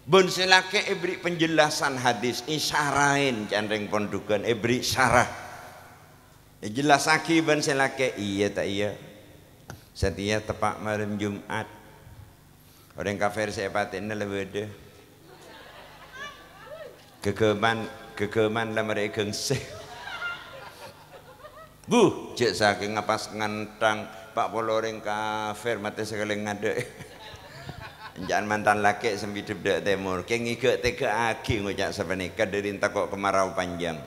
Bun silake ibri penjelasan hadis isyarain candring pondukan ibri syarah. Jelasaki bun silake iya tak iya. Setia tepak malam Jumat. Orang kafir saya patin lebih deh. Kegeman lah mereka gengseh. Cek saking ngapas ngantang Pak Poloreng kafir mati sekali ngade. Jangan mantan laki sembidip dek timur. Keng ikut teka aki ngujak sepenikah dari takut kemarau panjang.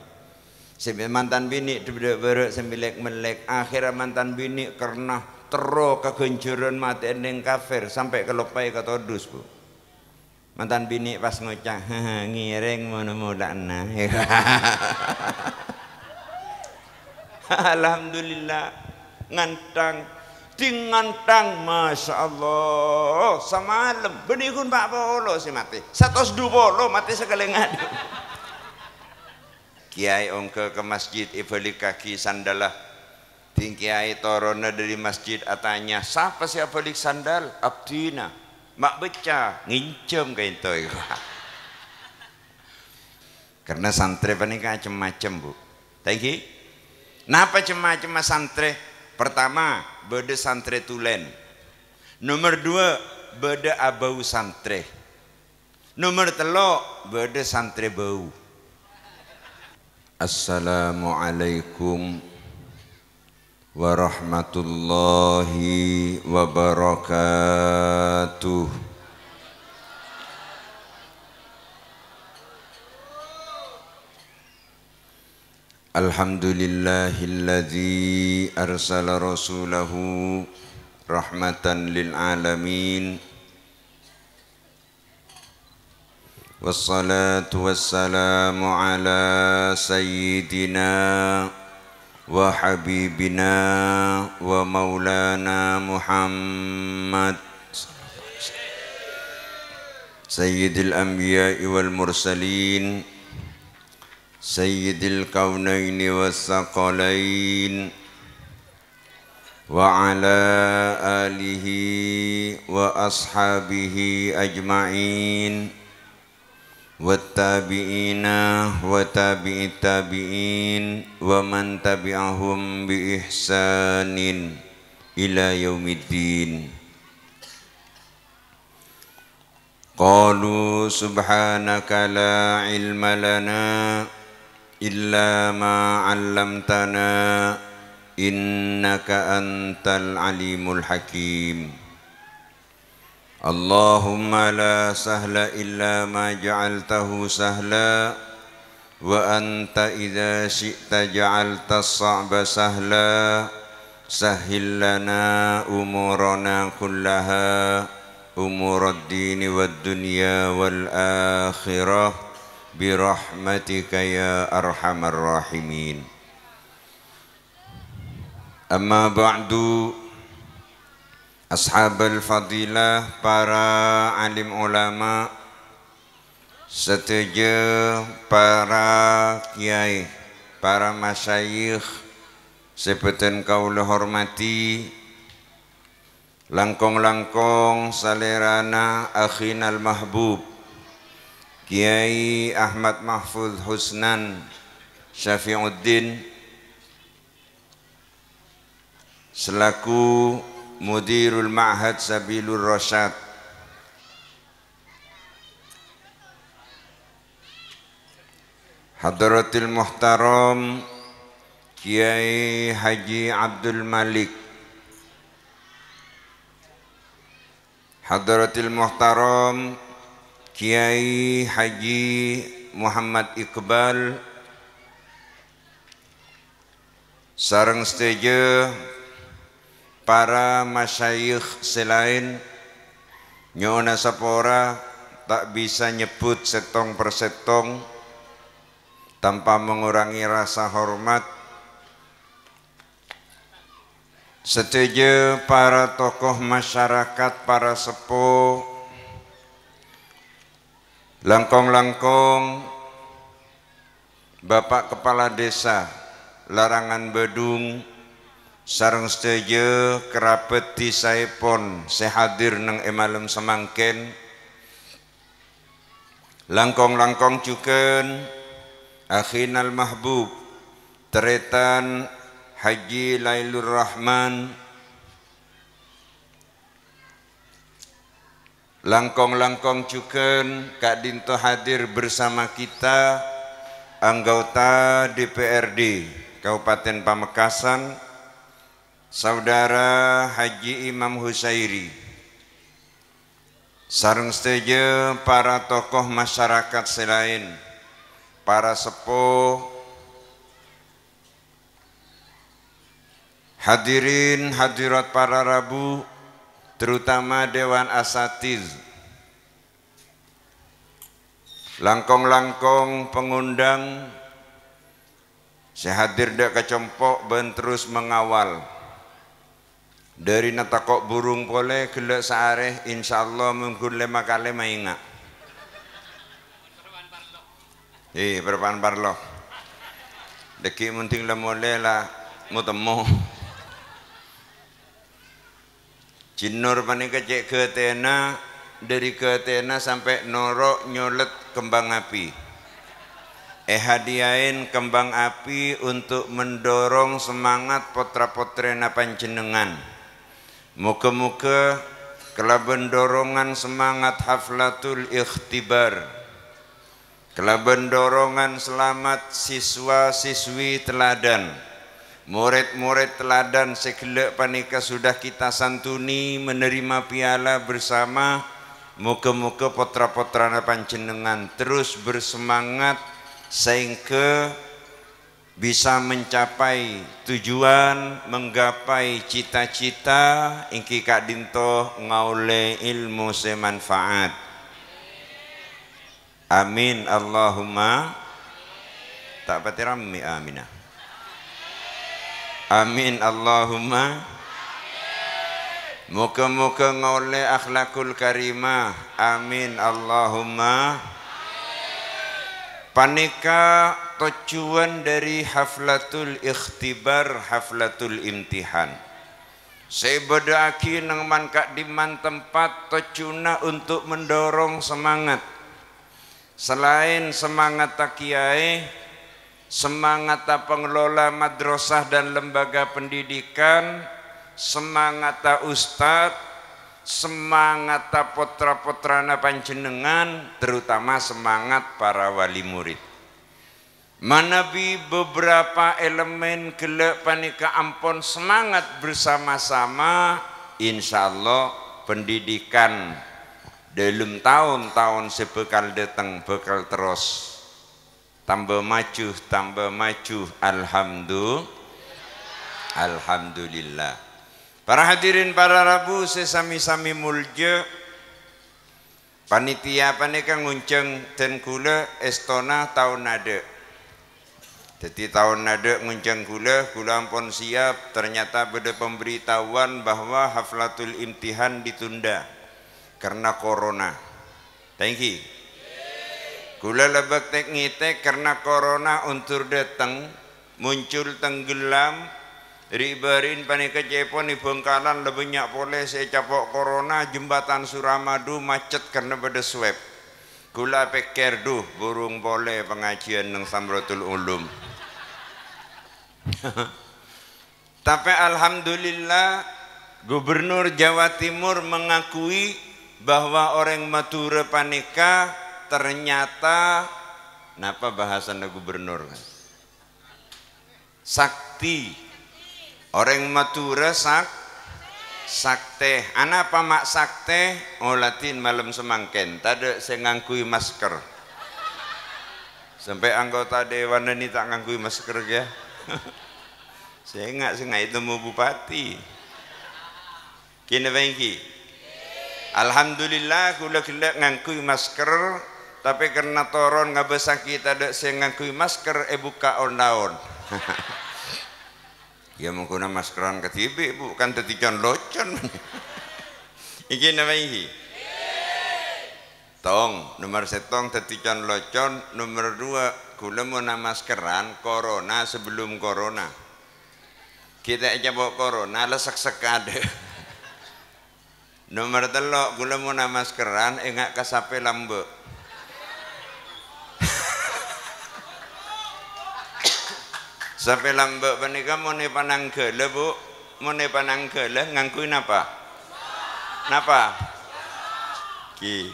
Sambil mantan bini dek beruk sembilek melek. Akhirnya mantan bini karena teruk kegenjuran mati ending kafir sampai kelopai ke todus bu. Mantan bini pas ngucap ngiring mula nah. Alhamdulillah ngantang ngantang Masya Allah semalam benikun Pak Polo si mati 120 mati sekali ngadu. Kiai ongke ke masjid ibalik kaki sandalah ting kiai torona dari masjid atanya siapa sih balik sandal abdina mak beca ngincem kayak itu. Karena santri panika macam-macam bu. Thank you. Napa macam-macam santri? Pertama, beda santri tulen. Nomor 2, beda abau santri. Nomor 3, beda santri bau. Assalamualaikum warahmatullahi wabarakatuh. Alhamdulillahilladzi arsala rasulahu rahmatan lil alamin. Wassalatu wassalamu ala sayyidina wa habibina wa maulana Muhammad sayyidil anbiya'i wal mursalin sayyidil kaunaini wassaqalain wa ala alihi wa ashabihi ajma'in wattabi'ina wa tabi'it tabi'in wa man tabi'ahum bi ihsanin ila yaumiddin. Qalu subhanaka la ilma lana illa ma 'allamtana innaka antal alimul hakim. Allahumma la sahla illa ma ja'altahu sahla wa anta idza syi'ta ja'alta as-sa'ba sahla sahhil lana umurana kullaha umurad dini wad dunya wal akhirah birahmatika ya arhamar rahimin. Amma ba'du, ashabul fadilah, para alim ulama, setuju para kiai, para masyayikh, seperti kaula hormati, langkong-langkong salerana akhinal mahbub Kiai Ahmad Mahfuz Husnan Syafi'uddin selaku Mudirul Ma'had Sabilur Rasyad, Hadratil Muhtaram Kiai Haji Abdul Malik, Hadratil Muhtaram Kiai Haji Muhammad Iqbal, sareng setuju para masyayikh selain nyona sapora tak bisa nyebut setong per setong tanpa mengurangi rasa hormat. Setuju para tokoh masyarakat, para sepuh, langkong-langkong, Bapak Kepala Desa Larangan Bedung, sareng setuju kerabat di saipon sehadir nang emalem semangken, langkong-langkong cuken akhinal mahbub teretan Haji Lailur Rahman, langkong-langkong cuken Kak Dinto hadir bersama kita anggota DPRD Kabupaten Pamekasan Saudara Haji Imam Husairi, sareng setuju para tokoh masyarakat selain, para sepuh, hadirin hadirat para rabu, terutama Dewan Asatiz, langkong-langkong pengundang, saya hadir dek kecompok ben terus mengawal dari natakok burung pole gelek saareh insyaallah mungkin 5 kali mainga perpan parlo deki munting lemole lah mau temu Jinur panika cek ketena, dari ketena sampai norok nyolet kembang api. Hadiahin kembang api untuk mendorong semangat potra-potrena panjenengan. Muka-muka kelaban dorongan semangat haflatul ikhtibar, kelaban dorongan selamat siswa-siswi teladan, murid-murid teladan segelek panika sudah kita santuni menerima piala bersama. Muka-muka potra-potrana panjenengan terus bersemangat sehingga bisa mencapai tujuan, menggapai cita-cita ingki Kak Dinto ngaule ilmu semanfaat. Amin Allahumma. Tak pati rami aminah. Amin Allahumma. Muka-muka ngaule akhlakul karimah. Amin Allahumma. Panika tujuan dari haflatul ikhtibar, haflatul imtihan. Saya bedaki nang man Kak Diman tempat tujuannya untuk mendorong semangat. Selain semangat kiai, semangat pengelola madrasah dan lembaga pendidikan, semangat ustadz, semangat potra-potrana panjenengan, terutama semangat para wali murid. Manabi beberapa elemen gelek panika ampun semangat bersama-sama, insyaallah pendidikan dalam tahun-tahun sebekal datang bekal terus tambah maju alhamdulillah. Para hadirin para rabu sesami-sami mulja, panitia panika ngunceng dan kula estona tahun nade. Jadi tahun nade ngunceng kula ampun siap, ternyata beda pemberitahuan bahwa haflatul imtihan ditunda karena corona. Thank you. Kula lebek tek ngitek karena corona untur datang muncul tenggelam. Ribarin panika cepon di Bengkalan lebih nyak pole saya capok corona jembatan Suramadu macet karena pada swab. Kula peker duh burung pole pengajian nang Samratul Ulum. Tapi alhamdulillah Gubernur Jawa Timur mengakui bahwa orang Madura panika ternyata napa bahasan gubernur sakti. Orang Madura sakte, anak apa mak sakte? Oh Latin malam semangken. Tadi saya ngangkui masker. Sampai anggota dewan ini tak ngangkui masker ya. Saya nggak itu mau bupati. Kini bangki. Alhamdulillah kula ngangkui masker. Tapi karena toron nggak besaki tadi saya ngangkui masker buka on-daun. Ya menggunakan maskeran ketibi bukan tetikan locon. Iki nama iki. Tong nomor setong tetikan locon, nomor 2 kula mau maskeran corona sebelum corona. Kita aja bawa corona lesak sekade. Nomor 3 kula mau maskeran enggak kasape lambe. Sampai lambek panika mone panang gele Bu, mone panang gele ngangkuin apa? Napa? Ki.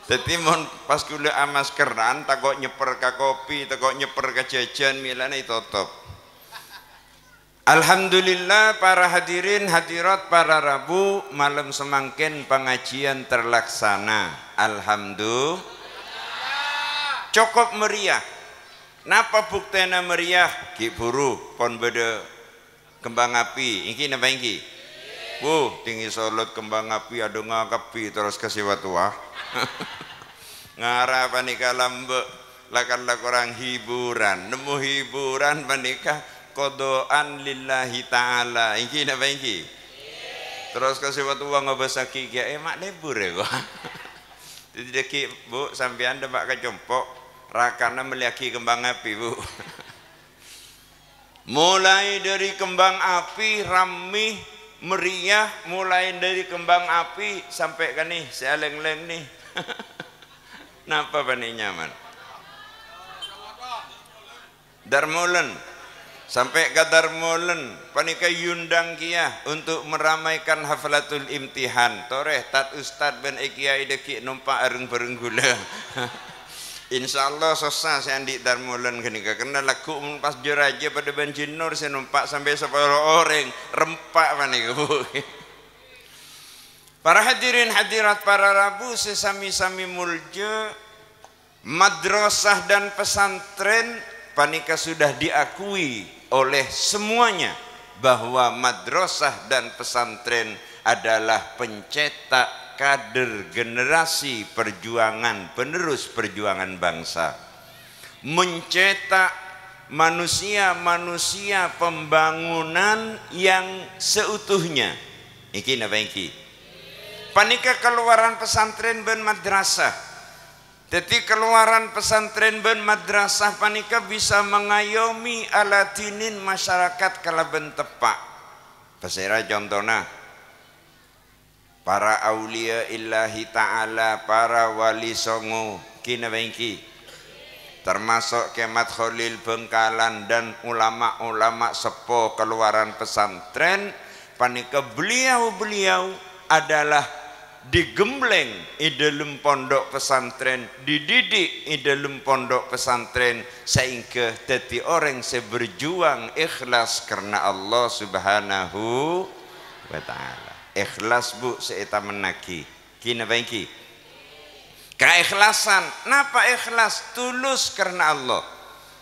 Dadi mon pas kula amaskeran takok nyeper ka kopi, takok nyeper ka jajan milane tutup. Alhamdulillah para hadirin hadirat para Rabu malam semangkin pengajian terlaksana. Alhamdulillah. Cukup meriah. Napa buktena meriah? Ki buru pon beda kembang api. Iki napa iki? Tinggi solot kembang api ada ngakapi terus kasih watua. Ngarah panika lambek lakan orang hiburan. Nemu hiburan panika kodoan lillahi ta'ala. Iki napa iki? Terus kasih watua ngobasaki ya mak lebur ya kok. Jadi deki Bu sampean demak kecompok rakana meliaki kembang api Bu. Mulai dari kembang api rami meriah, mulai dari kembang api sampai kan nih seleng-leng nih. Napa bani nyaman? Darmolen sampai ke Darmolen panika yundang kia untuk meramaikan haflatul imtihan. Toreh tat ustad ben kiai deki numpak areng bareng gula. Insyaallah susah saya di Darmolen kenika karena laku pas jeraja pada bensin nur saya numpak sampai 10 orang rempak panika Bu. Para hadirin hadirat para Rabu sesami-sami mulja madrasah dan pesantren panika sudah diakui oleh semuanya bahwa madrasah dan pesantren adalah pencetak kader generasi perjuangan penerus perjuangan bangsa, mencetak manusia-manusia pembangunan yang seutuhnya. Iki napa iki? Panika keluaran pesantren ben madrasah. Jadi keluaran pesantren ben madrasah panika bisa mengayomi alatinin masyarakat kalaben tepak. Pasera contohna para aulia illahi ta'ala, para wali songo kina bengki termasuk Kemat Khalil Bengkalan dan ulama-ulama sepo keluaran pesantren panika beliau-beliau adalah digembleng di dalam pondok pesantren, dididik di dalam pondok pesantren sehingga jadi orang seberjuang ikhlas karena Allah Subhanahu wa ta'ala. Ikhlas Bu seeta menaki kina bengki keikhlasan. Napa ikhlas? Tulus karena Allah,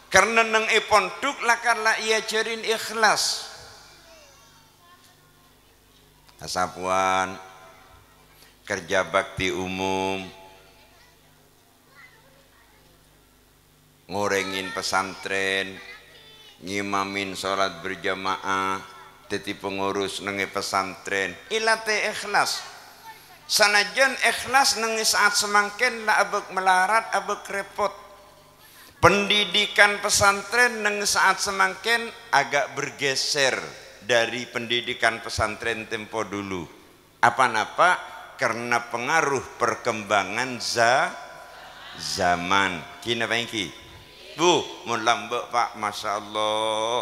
karena neng pondok lakarlah ia cerin ikhlas. Asapuan kerja bakti umum, ngorengin pesantren, ngimamin sholat berjamaah, jadi pengurus nengi pesantren, ilate ikhlas. Sanajan ikhlas nengi saat semangkin lah abek melarat, abek repot. Pendidikan pesantren nengi saat semangkin agak bergeser dari pendidikan pesantren tempo dulu. Apa-apa? Karena pengaruh perkembangan zaman. Kina bangki Bu mun lambek Pak, Masya Allah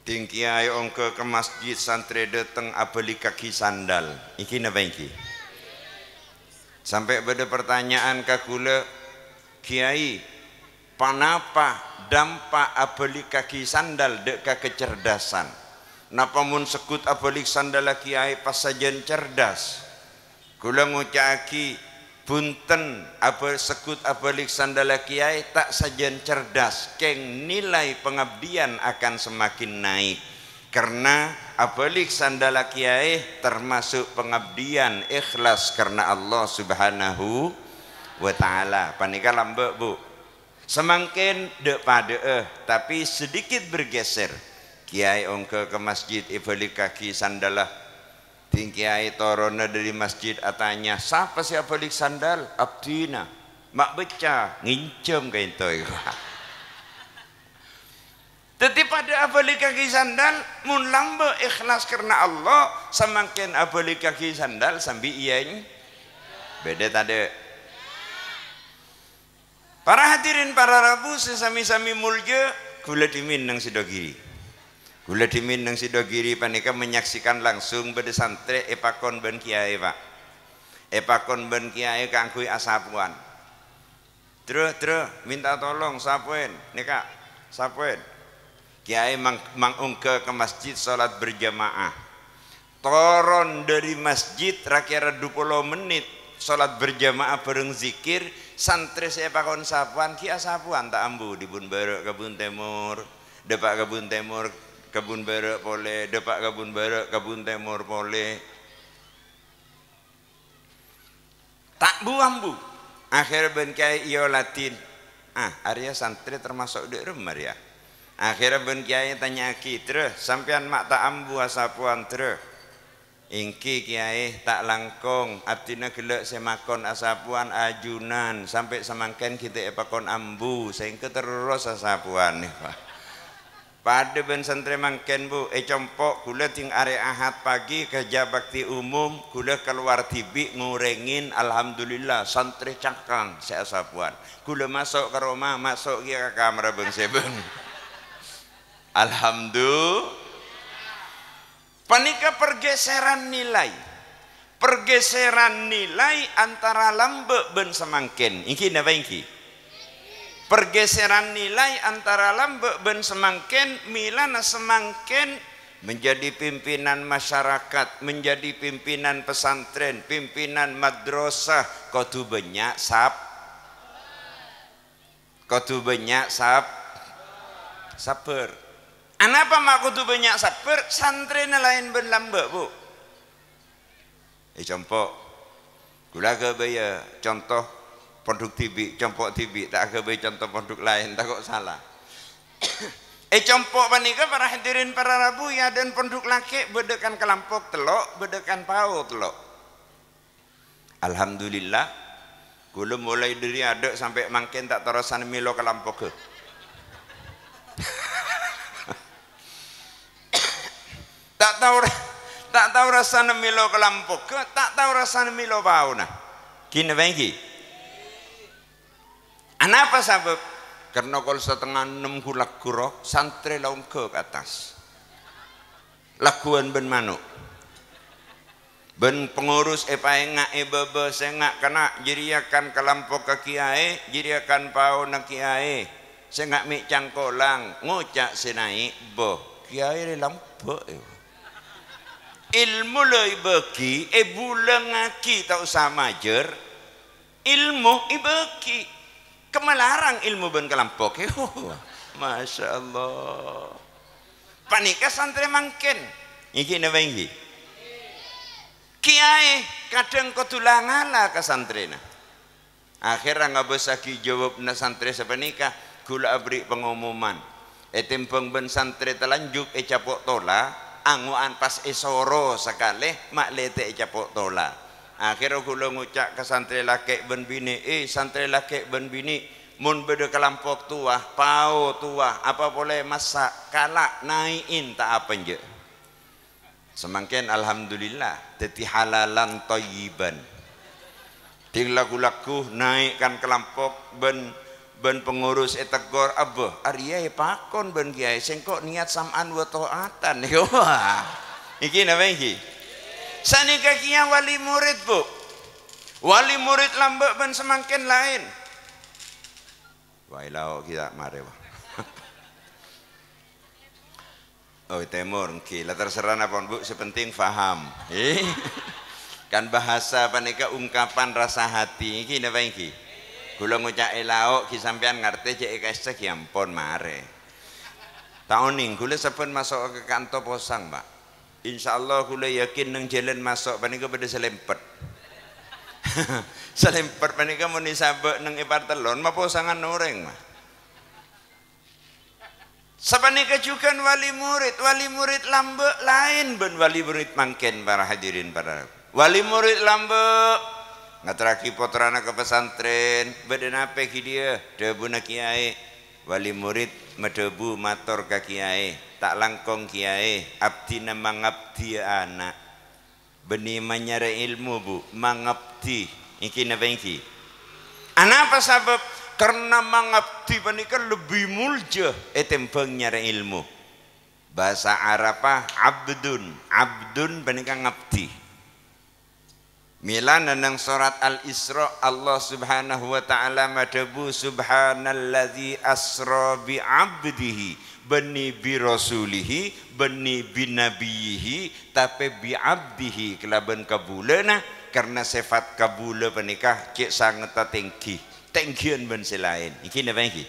tinggi ayo ongke ke masjid santri dateng abeli kaki sandal. Iki na bangki sampai beda pertanyaan kakula Kiai panapa dampak abeli kaki sandal dek kecerdasan. Napa mun sekut abeli sandal Kiai pas sajen cerdas. Kula ngucaki punten apa sekut abalik sandala Kiai tak sajen cerdas, keng nilai pengabdian akan semakin naik karena abalik sandala Kiai termasuk pengabdian ikhlas karena Allah Subhanahu wa ta'ala. Panika lambek Bu semakin dek pada tapi sedikit bergeser. Kiai ongke ke masjid ibalik kaki sandalah Kiai torona dari masjid atanya siapa sih balik sandal abdina mak beca ngincem kain toy. Tapi pada balik kaki sandal mun lambe ikhlas karena Allah semakin balik kaki sandal sambil ieng beda tadi. Para hadirin para Rabu sesami-sami mulja kula dimin nang Sidogiri. Kula dimin nang Sidogiri panika menyaksikan langsung bede santri epakon ben kiai Pak. Epakon ben kiai kanggo asapuan. Terus minta tolong sapuen nika sapuen. Kiai mangungke ke masjid salat berjamaah. Toron dari masjid kira-kira 20 menit salat berjamaah bareng zikir. Santri saya pakon sapuan kia sapuan tak ambu di Bun Barek Kebun Timur, depak Kebun Timur Kebun Barek pole, depak Kebun Barek Kebun Timur pole. Tak bu ambu. Akhir ben kiai iyo Latin. Arya santri termasuk di rumah ya. Akhirnya ben kiai tanya ki terus sampean mak tak ambu asapuan terus. Ingki kiai tak langkong abdina gelek semakon asapuan ajunan sampai semangken kita epakon ambu sehingga terus asapuan nih Pak. Pada ben santri mangken bu compok gula ting are ahad pagi kerja bakti umum gula keluar tibi ngurengin alhamdulillah santri cangkang saya asapuan gula masuk ke rumah masuk ke kamar beng sebeng alhamdulillah. Panika pergeseran nilai antara lambe ben semangken iki napa iki pergeseran nilai antara lambe ben semangken milana semangken menjadi pimpinan masyarakat, menjadi pimpinan pesantren, pimpinan madrasah kudu banyak sabar. Anapa mak kudu banyak sabar? Santrina lain ben lambe bu. Compok, gula kebaya contoh produk tibi, compok tibi, tak kebaya contoh produk lain, tak kok salah. Compok panika para hadirin para rabu ya dan produk laki bedekan kelampok telok, bedekan pau telok. Alhamdulillah, gula mulai dari adek sampai mangken tak terusan milo kelampok ke. tak tahu rasanya milo kelampok ke, tak tahu rasanya milo bau nah. Kini bangki. Anapa sebab? Karena kalau setengah 6 gulak kurok santri laung ke atas. Lakuan ben manuk. Ben pengurus epaenga ebebe sengak kena jiriakan kelampok ke kiai, jiriakan pau na kiai. Sengak mik cangkolang ngucak senai boh kiai lampok. Ilmu loi beki bulan ngaki tak usah majer ilmu ibeki kemelarang ilmu ben kelampok Masya Allah panika santri mangken iki napa iki kiai kadang kotulangala ke santrina akhirnya nggak bisa jawab na santri sepenika gula abri pengumuman timpeng ben santri telanjuk capok tola anguan pas esoro sekali mak lete capok tola akhirnya kula ngucak ke santri laki ben bini santri laki ben bini mun beda kelampok tua pau tua apa boleh masak kalak naikin tak apa je semangkin alhamdulillah teti halalan toyiban ting lagu-lagu naikkan kelampok ben pengurus etegor abah Arya pakon ben kiai sengkok niat sam'an wa ta'atan wah iki napa iki sanika kiai wali murid bu wali murid lambek ben semangkin lain wailau kita mare wah oh temur ki lah terserah napa bu sepenting faham kan bahasa panika ungkapan rasa hati iki napa iki kula ngucak lauk ki sampean ngerti cek cek ya ampun mare. Tahuning kula sampun masuk ke kantor posang, Pak. Insyaallah kula yakin nang jalan masuk panika pada selempet. Selempet panika mun disabek nang ipar telon mah posangan noreng mah. Sapanika juga wali murid lambe lain ben wali murid mangken para hadirin para. Wali murid lambe ngatraki putrana ke pesantren beden apa ki dia debu na kiai wali murid medebu mator ke kiai tak langkong kiai abdi na mangabdi anak beni menyare ilmu bu mangabdi iki napa iki anapa sabab karena mengabdi panika lebih mulja tembang nyari ilmu. Bahasa Arabah abdun panika ngabdi. Mila nang surat Al-Isra Allah Subhanahu wa taala madabu subhanalladzi asra bi abdihi bani bi rasulihi bani bi nabiyihi tapi bi abdihi kelaban kabulana karena sifat kabula panika cek sangat tinggi tinggian ben selain iki napa iki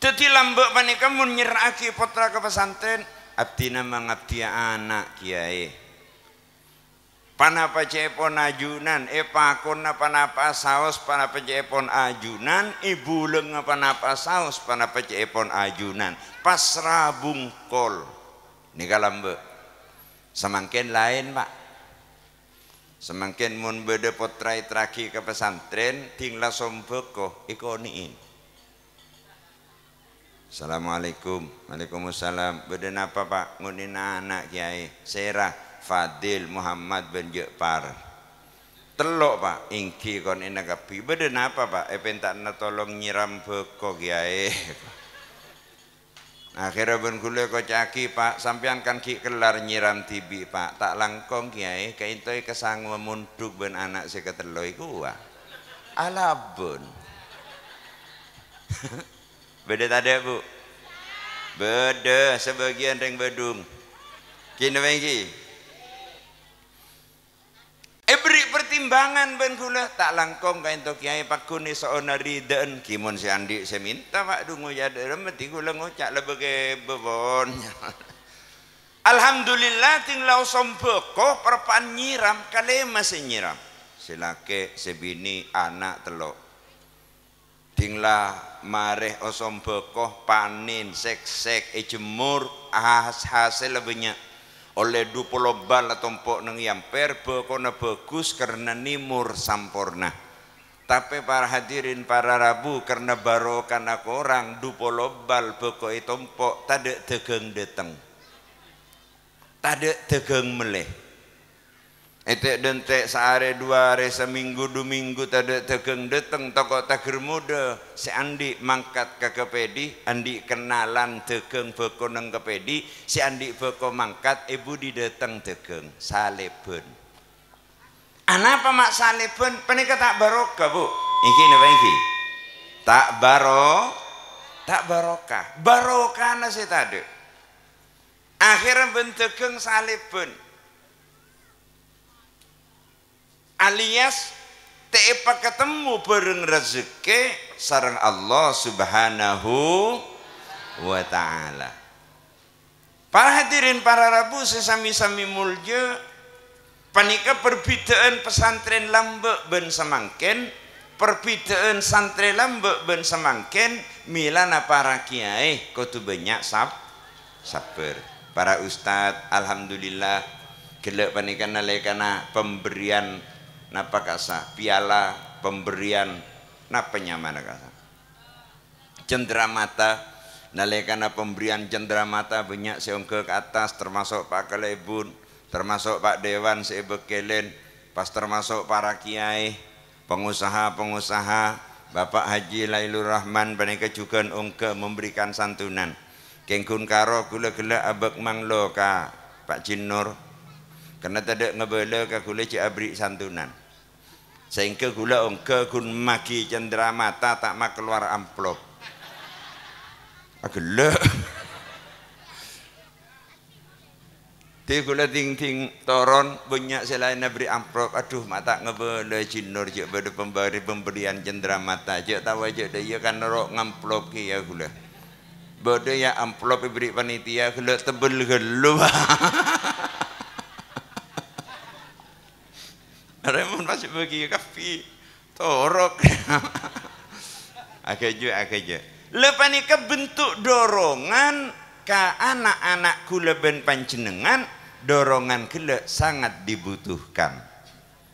dadi lambek panika mun nyerahake putra ke pesantren abdina mangabdi anak kiai panapa cepon ajunan pakon panapa saus panapa cepon ajunan ibu leng panapa saus panapa cepon ajunan pasrah bungkol ini kalambe semangkin lain pak semangkin mun beda potrai traki ke pesantren tinglah sombeko ikoniin Assalamualaikum Waalaikumsalam beda napa pak ngunin anak kiai serah Fadil Muhammad bin Jepar telok pak ingki kon inagapi beda napa pak pentakna tolong nyiram beko kiai akhirnya ben kule ko caki pak sampean kan ki kelar nyiram tibi pak tak langkong kiai kaintoi kesang memunduk ben anak si ketelo iku alabun beda tadi bu beda sebagian ring bedung kini bengki beri pertimbangan ben kula tak langkong kain to kiai pakune saona rideen kimon si andi saya minta pak dungu jade remeti kula ngocak lebege bebon alhamdulillah tinglau sombeko perpan nyiram kale masih nyiram silake sebini anak telok tinglah mareh osombeko panin sek jemur hasil lebihnya oleh 20 bal tompok nang yamper bekona bagus karena nimur sampurna tapi para hadirin para rabu karena barokan aku orang 20 bal beko tompok tade tegeng deteng tade tegeng meleh etek dentek sehari dua hari seminggu dua minggu tade tegeng deteng toko tager muda si andi mangkat ke kepedi andi kenalan tegeng beko nang kepedi si andi beko mangkat ibu di deteng tegeng saleben anapa mak saleben penika tak barokah bu iki napa iki tak barokah barokah nasi tade akhirnya ben tegeng saleben alias tepa ketemu bareng rezeki sareng Allah Subhanahu wa taala. Para hadirin para rabu sesami-sami mulya panika perbedaan pesantren Lambek ben semangken perbedaan santri Lambek ben semangken milana para kiai kudu banyak sabar para ustad alhamdulillah gelek panika nalekana pemberian napa kasa piala pemberian napa nyamana kasa cendramata nalekana pemberian cendramata banyak seongke ke atas termasuk Pak Kalebun termasuk Pak Dewan sebekelen pas termasuk para kiai pengusaha Bapak Haji Lailur Rahman panika juga ongke memberikan santunan kengkun karo gula-gula abek manglo ka Pak Jinur karena tadi ngebela ka gula ci abri santunan sehingga gula ongke kun maki cendramata tak mak keluar amplop agak ti gula ting toron banyak selain beri amplop aduh mata ngebela Jinur je beda pemberian cendramata je tahu aja dia kan rok ngamplop ki ya gula beda ya amplop beri panitia gula tebel gelu Raymond masih bagi kafe torok aja lepanika bentuk dorongan ke anak-anak kula ben panjenengan dorongan kula sangat dibutuhkan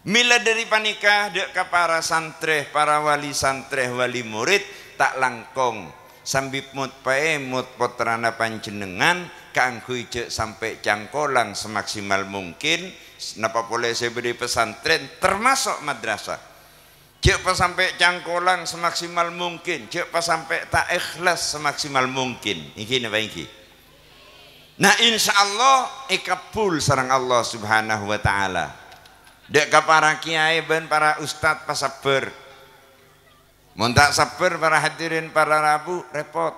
mila dari panika dek ke para santri para wali santri wali murid tak langkong sambip mut pae mut potrana panjenengan kanggo ijek sampai cangkolang semaksimal mungkin napa boleh saya beri pesantren termasuk madrasah Cek pas sampai cangkolang semaksimal mungkin, cek pas sampai tak ikhlas semaksimal mungkin. Iki napa iki? Nah insya Allah ikabul sarang Allah subhanahu wa ta'ala. Dek ka para kiai ben para ustad pas sabar. Mun tak sabar para hadirin para rabu repot.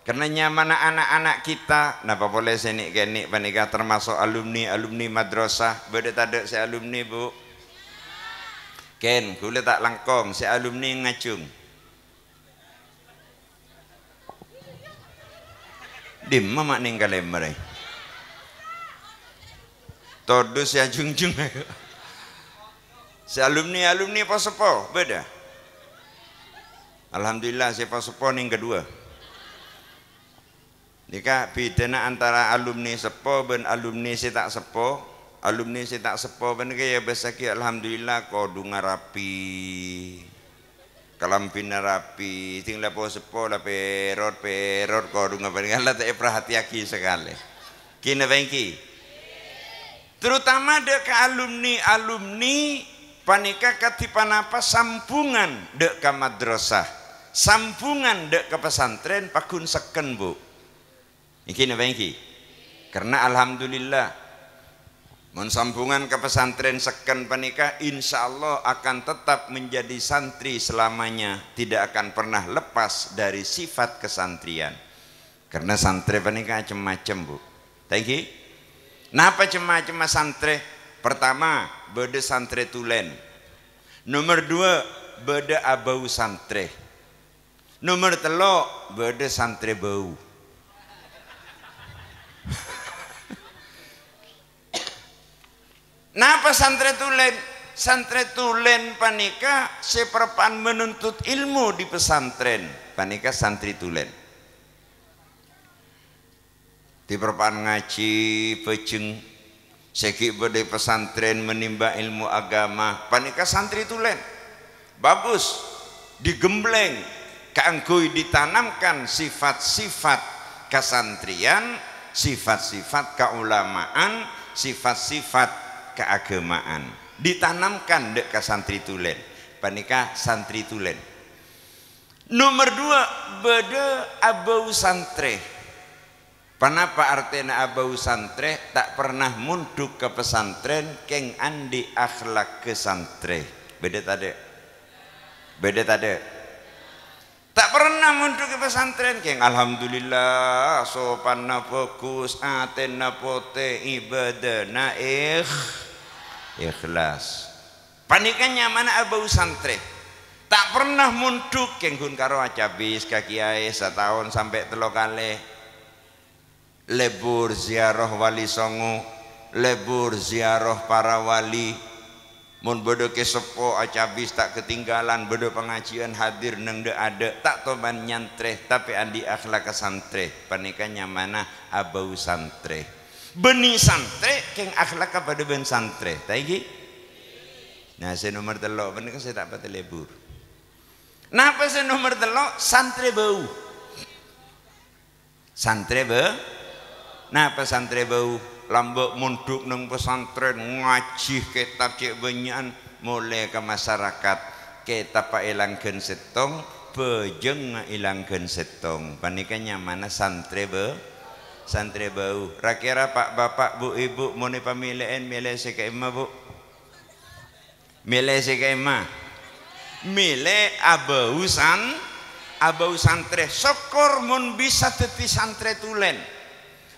Karena nyaman anak-anak kita, napa boleh senik kenik panika termasuk alumni madrasah. Beda tadek si alumni bu. Ken, kula tak langkong si alumni ngacung. Dim mak ning kalemere. Todo si ajung-jung. Si alumni posepo beda. Alhamdulillah si posepo ning kedua. Nika bidana antara alumni sepo ben alumni si tak sepo. Alumni si tak sepo ben kaya besaki alhamdulillah kodunga rapi. Kalampina rapi, ting lapo sepo la perot kodunga ben Allah tak perhatiaki sekali. Kina bengki. Terutama dek alumni panika katipan apa sambungan dek ke madrasah, sambungan dek ke pesantren pakun seken bu. Iki napa iki? Karena alhamdulillah mensambungan ke pesantren seken panika insya Allah akan tetap menjadi santri selamanya, tidak akan pernah lepas dari sifat kesantrian. Karena santri panika macam-macam bu. Thank you. Napa cema-cema santri? Pertama, beda santri tulen. Nomor dua, beda abau santri. Nomor telo, beda santri bau. Napa santri tulen? Santri tulen panika seperpan menuntut ilmu di pesantren. Panika santri tulen. Di perpan ngaji pejeng seki bede pesantren menimba ilmu agama panika santri tulen bagus digembleng keanggui ditanamkan sifat-sifat kesantrian, sifat-sifat keulamaan, sifat-sifat keagamaan ditanamkan dek ke santri tulen panika santri tulen. Nomor dua bede abau santri. Kenapa artinya abau santri tak pernah munduk ke pesantren keng andi akhlak ke santri. Beda tadi. Tak pernah munduk ke pesantren keng alhamdulillah sopan na fokus aten na pote ibadah na ikhlas. Panikannya mana abau santri. Tak pernah munduk keng gun karo acabis kakiai setahun sampai 3 kali. Lebur ziarah wali songo, lebur ziarah para wali. Mun bodo kesepo acabis tak ketinggalan, bodo pengajian hadir neng de ada tak toban nyantre tapi andi akhlak santre. Panikannya mana abau santre. Beni santre keng akhlak pada ben santre. Taigi. Nah saya nomor telok panika saya tak pati lebur. Napa saya nomor telok santre bau. Santre bau. Nah pesantren bau lambok munduk neng pesantren ngaji kitab cek banyak mulai ke masyarakat kita pak ilangkan setong bejeng ilangkan setong panikannya mana santri bau rakira pak bapak bu ibu mau pemilihan milih sekema bu milih sekema milih abau santri syukur mun bisa teti santri tulen.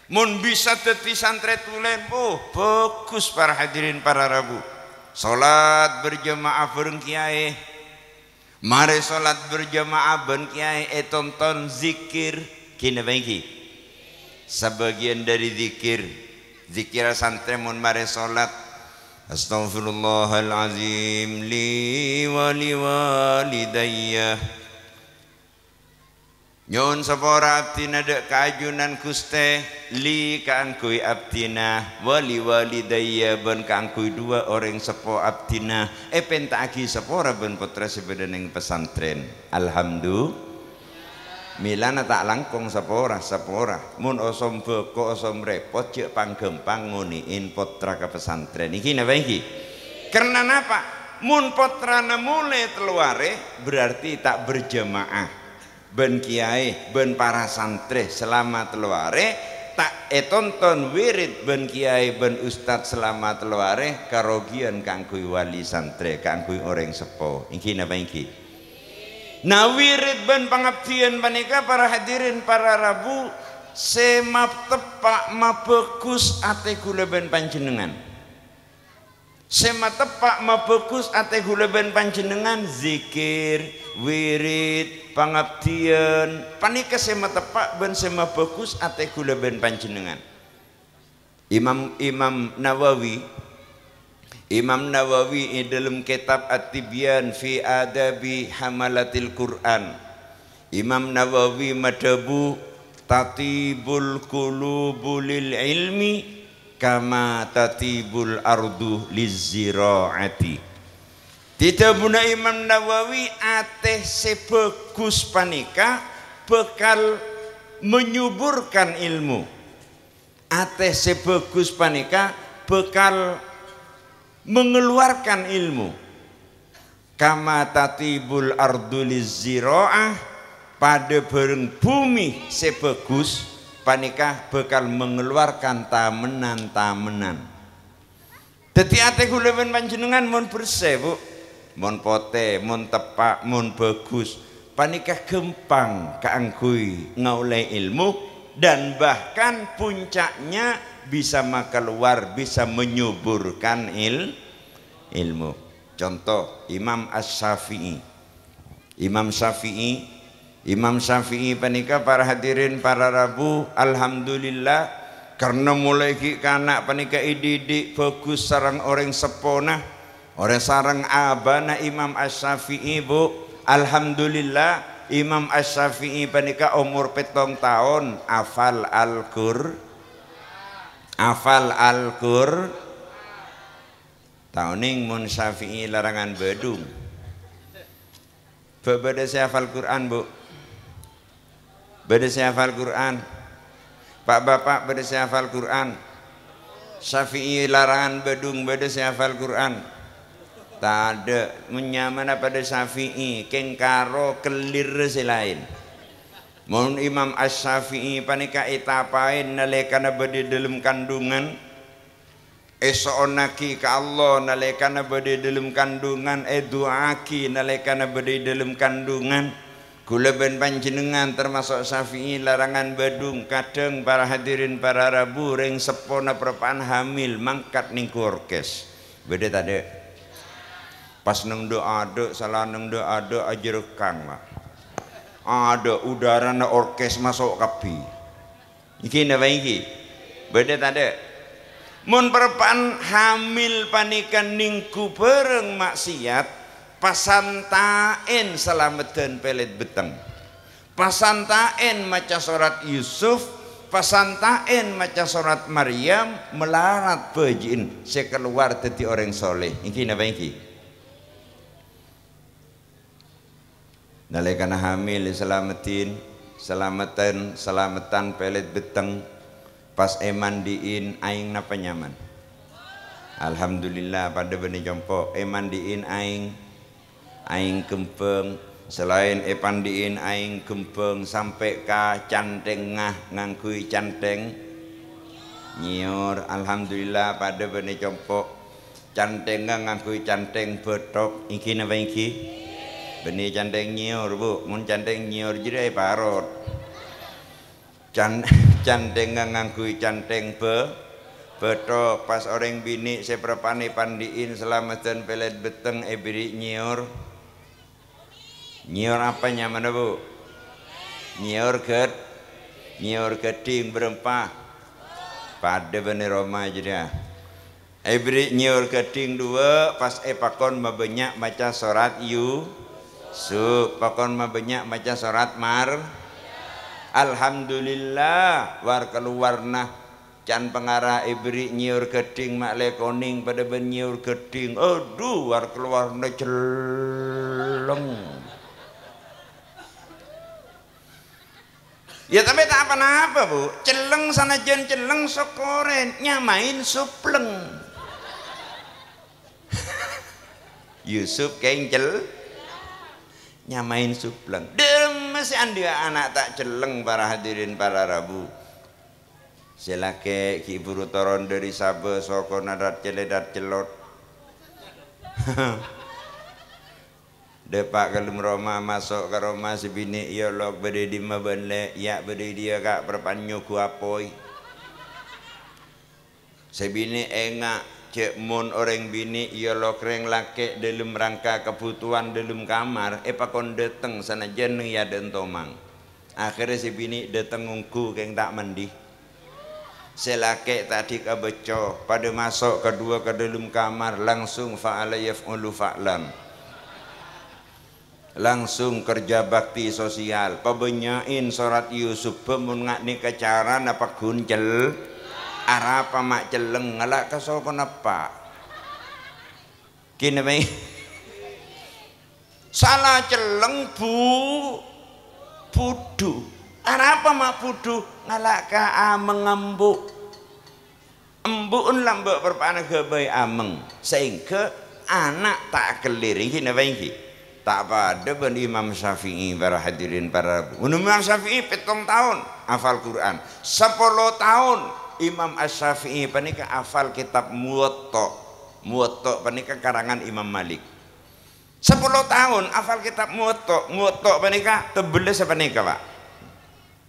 Mun bisa teti santri tulen, bagus para hadirin para rabu. Salat berjamaah bareng kiai. Mari salat berjamaah bareng kiai tonton zikir kini bagi. Sebagian dari zikir santri mun mari salat Astaghfirullahalazim li walidayya. Nyon sapora abdina dek kajunan kuste li kaangkui abdina wali walidayya ben kaangkui 2 orang sepo abdina pentaki sapora ben putra sebedeneng pesantren. Alhamdulillah milana tak langkong sapora mun osom beko osom repot cek panggempang nguniin putra ke pesantren iki napa iki karena apa mun potrana mulai teluare berarti tak berjamaah ben kiai ben para santri selama teluare tak tonton wirid ben kiai ben ustad selama teluare karogian kangkui wali santri kangkui orang sepo iki napa iki. Nah wirid ben pangabdian panika para hadirin para rabu semap tepak mabegus ate kula ben panjenengan. Sema tepak mabegus ate kula ben panjenengan zikir, wirid, pangabdian. Panika sema tepak ben sema bagus ate kula ben panjenengan. Imam Nawawi dalam kitab At-Tibyan fi Adabi Hamalatil Quran. Imam Nawawi madhabu tatibul qulubu lil ilmi kama tatibul ardu lizziraati. Didhabuna Imam Nawawi ateh sebagus panika bekal menyuburkan ilmu. Ateh sebagus panika bekal mengeluarkan ilmu. Kama tatibul ardu lizziraah pada bareng bumi sebagus panikah bekal mengeluarkan tamenan. Dadi ate kula men panjenengan mun bersih Bu, mun pote, mun tepak, mun bagus, panikah gempang kaanggui ngaulai ilmu dan bahkan puncaknya bisa keluar, bisa menyuburkan ilmu. Contoh Imam Asy-Syafi'i. Imam Syafi'i panika para hadirin para rabu alhamdulillah karena mulai anak panika ididik bagus sarang orang sepona orang sarang abana Imam Asy-Syafi'i Bu alhamdulillah Imam Asy-Syafi'i panika umur 7 tahun hafal Al-Qur'an tauning mun Syafi'i larangan bedung bebeda saya hafal Quran Bu. Beda saya hafal Quran. Pak Bapak beda saya hafal Quran. Syafi'i larangan bedung beda saya hafal Quran. Tak ada menyamana pada Syafi'i kengkaro kelir selain. Mun Imam Asy-Syafi'i panika itapain nalekana beda dalam kandungan esoonaki ka Allah nalekana beda dalam kandungan duaki nalekana beda dalam kandungan. Kula ben panjenengan termasuk Syafi'i larangan bedung kadang para hadirin para rabu ring sepona perpaan hamil mangkat ning orkes beda tadi pas neng doa ada salah neng doa ada aja rekang lah ada udara na orkes masuk kapi iki napa iki beda tadi mun perpaan hamil panikan ningku bareng maksiat pasantain salametan pelet beteng pasantain maca surat Yusuf pasantain maca surat Maryam melarat bejin saya keluar tadi orang soleh iki napa iki nalekana hamil selamatan pelet beteng pas emandiin aing napa nyaman alhamdulillah pada benih jompo emandiin aing gempeng selain epandiin aing gempeng sampai ka canteng ngangkui canteng nyiur alhamdulillah pada benih compok canteng ngangkui canteng betok iki napa iki benih canteng nyiur Bu mun canteng nyiur jadi parot canteng ngangkui canteng betok pas orang bini seprapane pandiin selamatan pelet beteng beri nyiur apa nyaman Bu nyiur geding berempah pada bener Roma aja beri nyiur geding 2 pas pakon mabanyak baca surat Yusuf pakon mabanyak baca surat alhamdulillah war keluarna can pengarah ibri nyiur geding mak lekoning pada ben nyiur geding aduh war keluarna celeng ya tapi tak apa-apa Bu celeng sanajan celeng sokoren nyamain supleng Yusuf kencel nyamain supleng demes andi anak tak celeng para hadirin para rabu selake ki buru toron dari sabe soko nadat celedat celot depak kelem Roma masuk ke Roma sebini iya lok bede di mabenle ya bede dia kak perpanyo ku apoi sebini engak cek mon orang bini iya lo kereng laki dalam rangka kebutuhan dalam kamar pakon dateng sana jen ya dan tomang akhirnya si bini dateng ngungku keng tak mandi selake tadi kebeco pada masuk kedua ke dalam kamar langsung fa'ala yaf'ulu fa'lan langsung kerja bakti sosial pebenyain surat Yusuf pemungat ni kecaran apa guncel arapa mak celeng ngalak kasau kenapa kini baik salah celeng pudu arapa mak pudu ngalak ka ameng embuk embukun lambak berpanah gabai ameng sehingga anak tak keliring kini baik tak pada ben Imam Syafi'i para hadirin para Imam Syafi'i 7 tahun hafal Quran 10 tahun Imam Asy-Syafi'i panika hafal kitab Muwatta panika karangan Imam Malik 10 tahun hafal kitab Muwatta panika tebele sapanika Pak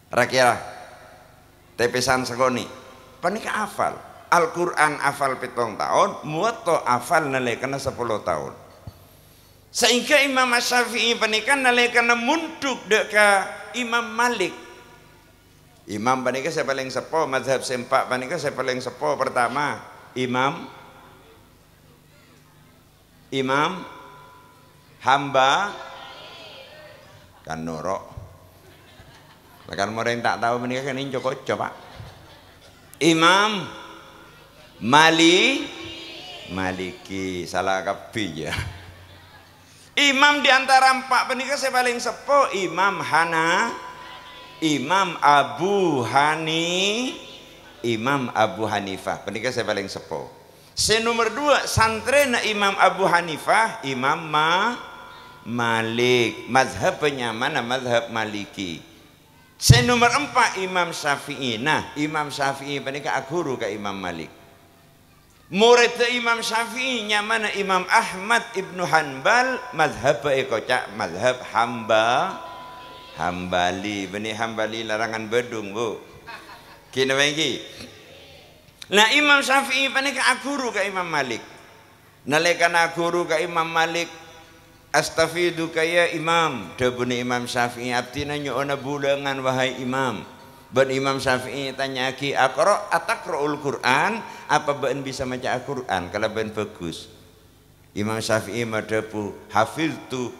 rakira tepesan segoni panika hafal Al-Quran hafal 7 tahun Muwatta hafal nalekana 10 tahun sehingga Imam Asy-Syafi'i panika nalekana munduk deka Imam Malik Imam panika saya paling sepo mazhab sempak panika saya paling sepo pertama Imam hamba kan norok bahkan orang tak tahu panika kan injo koco Pak Imam Maliki salah kabeh ya Imam diantara 4 panika saya paling sepo Imam Abu Hanifah panika saya paling sepo saya nomor 2 santrena Imam Abu Hanifah Imam Malik mazhabnya mana mazhab Maliki saya nomor 4 Imam Syafi'i nah Imam Syafi'i panika guru ke Imam Malik murid Imam Syafi'i mana Imam Ahmad Ibnu Hanbal mazhab ekocak mazhab Hambali benih Hambali larangan bedung bu kini lagi nah Imam Syafi'i panika guru ke Imam Malik nalekana guru ke Imam Malik astafidu kaya Imam debuni Imam Syafi'i abdi nanya bulangan wahai Imam ben Imam Syafi'i tanya ki atakra'ul Quran apa ben bisa baca Al-Quran kalau ben bagus Imam Syafi'i madapu hafiztu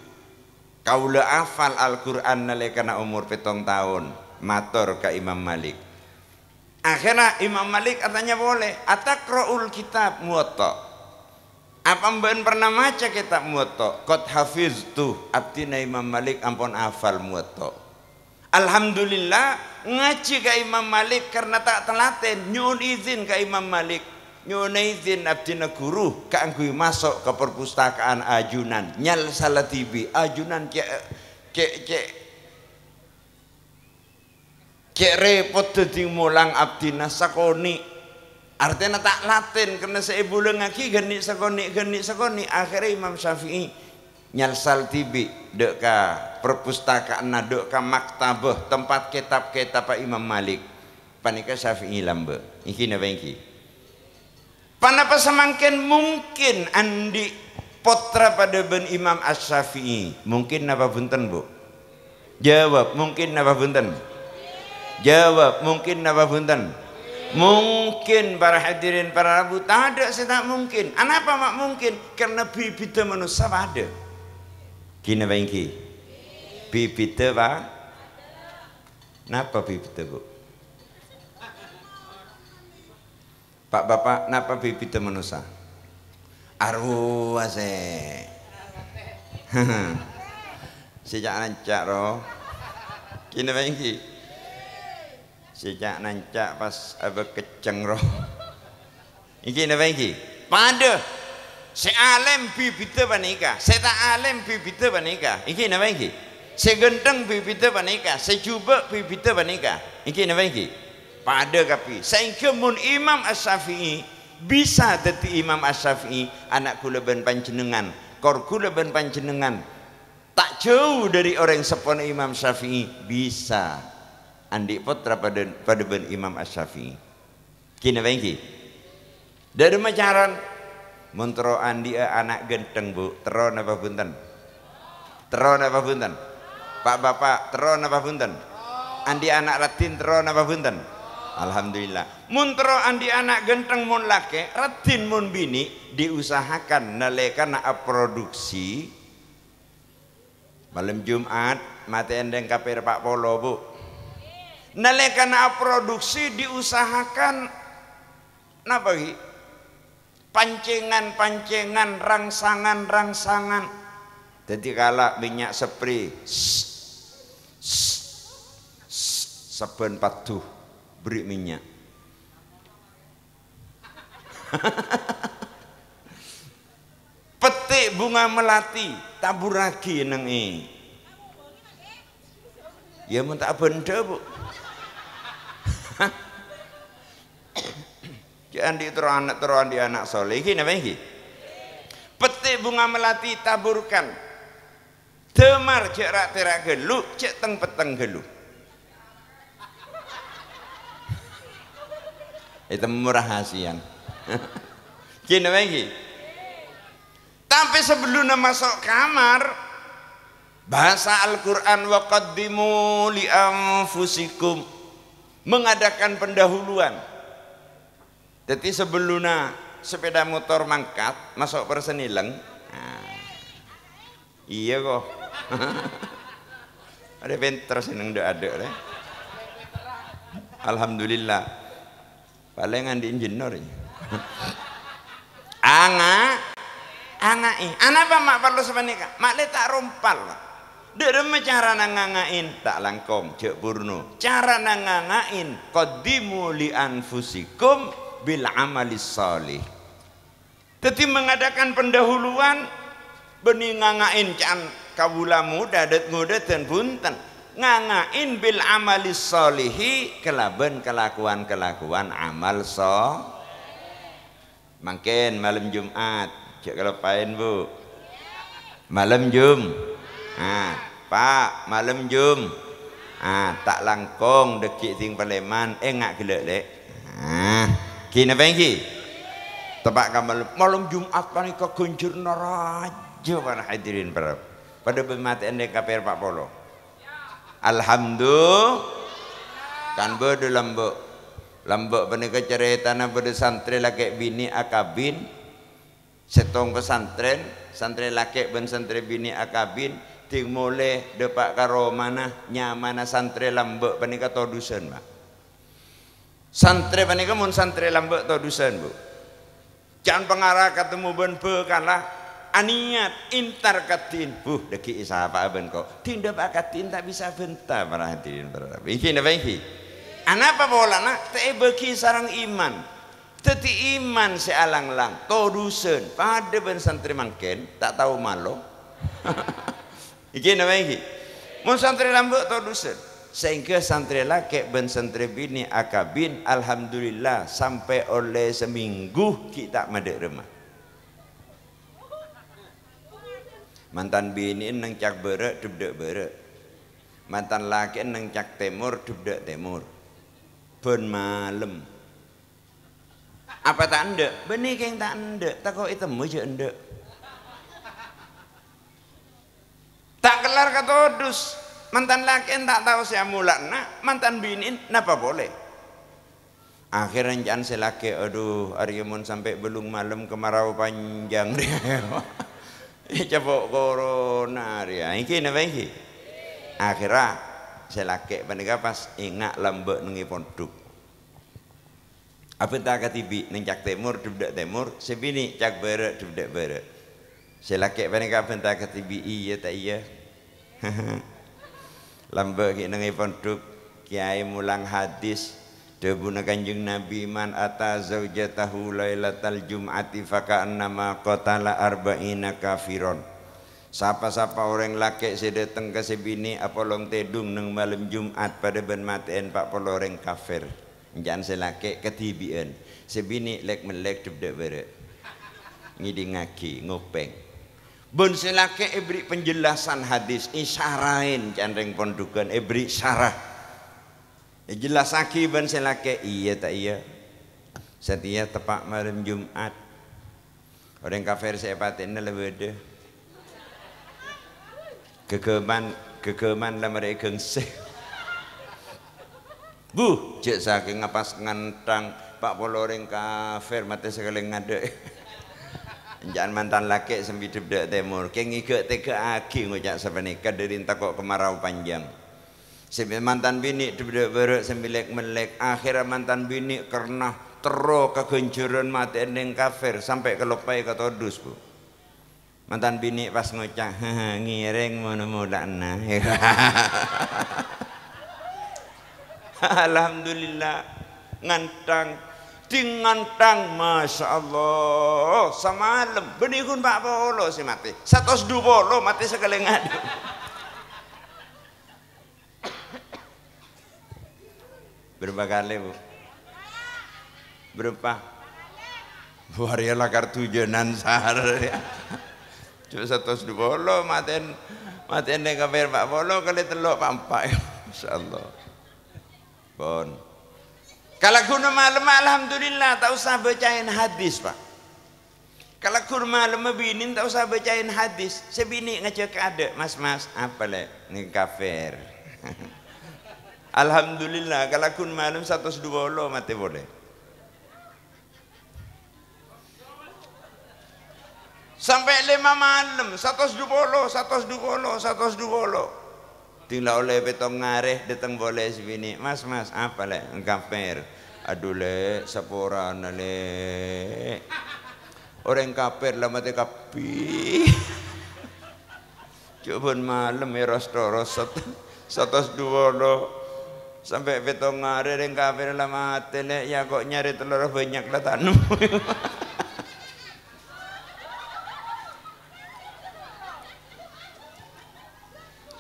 kaula hafal Al-Quran nalekana umur 7 tahun matur ke Imam Malik akhirnya Imam Malik katanya boleh atakra'ul kitab Muwatta apa ben pernah maca kitab Muwatta qad hafiztu abdina Imam Malik ampun hafal Muwatta alhamdulillah ngaji ke Imam Malik karena tak telaten nyuwun izin ke Imam Malik nyuwun izin abdina guru kanggo masuk ke perpustakaan ajunan nyal salatibi ajunan cek repot dadi mulang abdina sakoni artinya tak laten karena saya bulan ngaki geni sakoni akhirnya Imam Syafi'i nyalsal tibi dek ka perpustakaan dek ka maktabah tempat kitab-kitab Pak Imam Malik panika Syafi'i lambe iki napa iki panapa samangken mungkin andi potra pada ben Imam Asy-Syafi'i mungkin napa punten Bu jawab mungkin napa punten jawab mungkin napa punten mungkin para hadirin para rabu tak ada saya tak mungkin kenapa mak mungkin karena bibit manusia ada kini bangki bibit apa napa bibit Bu Pak Bapak napa bibit manusia arwah sejak nancak roh kini bangki sejak nancak pas abah keceng roh iki napa iki pada Se alim bibite panika, se tak alim bibite panika. Iki napa iki? Se genteng bibite panika, se jubek bibite panika. Iki napa iki? Pada kapi. Sehingga mun Imam Asy-Syafi'i bisa dadi Imam Asy-Syafi'i, anak kula ben panjenengan, kor kula ben panjenengan tak jauh dari orang sepon Imam Syafi'i bisa andi putra pada ben Imam Asy-Syafi'i. Kini apa iki? Dari macaran Montro andi anak genteng bu, teron apa punten? Teron apa punten? Pak bapak teron apa punten? Andi anak ratin teron apa punten? Alhamdulillah. Montro andi anak genteng mun lake, ratin mun bini diusahakan naleka na produksi. Malam Jumat mati endeng kapir Pak Polo bu. Naleka na produksi diusahakan napa iki? Pancingan-pancingan, rangsangan-rangsangan. Jadi kala minyak spray saben patuh beri minyak. Petik bunga melati tabur lagi neng ya mun tak benda bu. Andi teruan di anak soleh iki napa iki? Petik bunga melati taburkan. Demar cek rak terak gelu, cek teng peteng gelu. Itu rahasian. Iki napa iki? Tapi sebelum masuk kamar bahasa Al-Qur'an wa qaddimu li anfusikum, mengadakan pendahuluan. Jadi sebelumnya sepeda motor mangkat masuk persenileng, nah, iya kok. Ada pinter seneng ndak ada deh. Alhamdulillah. Paling andi insinyur. Anga apa mak perlu semenika? Mak le tak rompal. Derem cara nangangain tak langkong cek purno. Cara nangangain qaddimu li anfusikum bil amalis salih. Jadi mengadakan pendahuluan benih ngangain can kawula muda dat muda dan punten ngangain bil amalis salihi kelaban kelakuan amal so. Mungkin malam Jumat cek kelepain bu. Malam Pak malam tak langkong dekik ting Paleman ngak gelek lek. Kini apa ini? Tebak kamal malam Jumat panika gunjur naraja para hadirin pada bermati endek KPR Pak Polo. Alhamdulillah kan bodo lambok panika ceritana pada santri laki bini akabin setong pesantren santri laki ben santri bini akabin ting mulai depak karo mana nyamana santri lambok panika todusen Pak. Santri panika mun santri lambek to dusen bu. Jangan pengarah ketemu ben kalah aniat intar katin bu deki isa apa ben kok tindak akatin tak bisa bentar para hadirin para iki napa iki anapa bolana teh beki sarang iman teti iman sealang-lang to dusen pada ben santri mangken tak tahu malo. Iki napa iki mun santri lambek to dusen sehingga santri laki ben santri bini akabin alhamdulillah sampai oleh seminggu kita madek rumah. Mantan bini neng cak berek dubdek berek, mantan laki neng cak temur dubdek temur. Ben malam apa tak ndek benih keng tak ndek tak kau itu aja ndek tak kelar kata dus. Mantan laki tak tahu saya mulana mantan binin napa boleh akhirnya jangan selaki aduh ariamun sampai belum malam kemarau panjang dia capok corona dia iki napa iki akhirnya selaki panika pas ingat lambek nengi pondok apa tak katibi neng cak temur dubdak temur sebini cak berek dubdak berek selaki panika apa tak katibi iya tak iya lambek ki nang pondok kiai mulang hadis Debuna Kanjeng Nabi, man ata zaujatahu lailatal jum'ati faka'annama qatala arba'ina kafiron. Sapa-sapa orang laki sedeteng ke sebini apolong tedung neng malam Jumat pada ben maten pak poloreng kafir. Jangan selaki ketibian sebini lek melek debdek bere ngidi ngaki ngopeng bun selaki ebri penjelasan hadis isyarain candeng pondukan ebri syarah jelasaki ban selaki iya tak iya setia tepak malam Jumat orang kafir saya paten lebih deh kegeman lah mereka gengseh bu cek saking ngapas ngantang pak poloreng kafir mati sekali ngade jangan mantan laki sembidep dek temur keng ike teka aki ngujak sepenikah dari takok kemarau panjang sembilan mantan bini dek berek sembilek melek akhirnya mantan bini karena tero kegenjuran mati endeng kafir sampai kelopai ketodus bu mantan bini pas ngocak ngiring mula-mulana alhamdulillah ngantang ngantang masya Allah semalam benihun pak polo si mati 120 mati sekali ngadu berapa kali bu berapa warialah kartu jenan sahar ya cuma 120 maten dengan kafir pak polo kali telok pampak masya Allah bon kalau guna malam alhamdulillah tak usah bacain hadis pak kalau guna malam binin tak usah bacain hadis sebini ngecek ada mas apa le ini kafir alhamdulillah kalau guna malam 120 mati boleh sampai 5 malam 120 tinggal oleh betong ngareh datang boleh sini mas apa le kafir aduh le saporan le orang kafir lah mati kapi coba malam eros 120 sampai betong ngareh orang kafir lah mati le ya kok nyari telur banyak lah tanam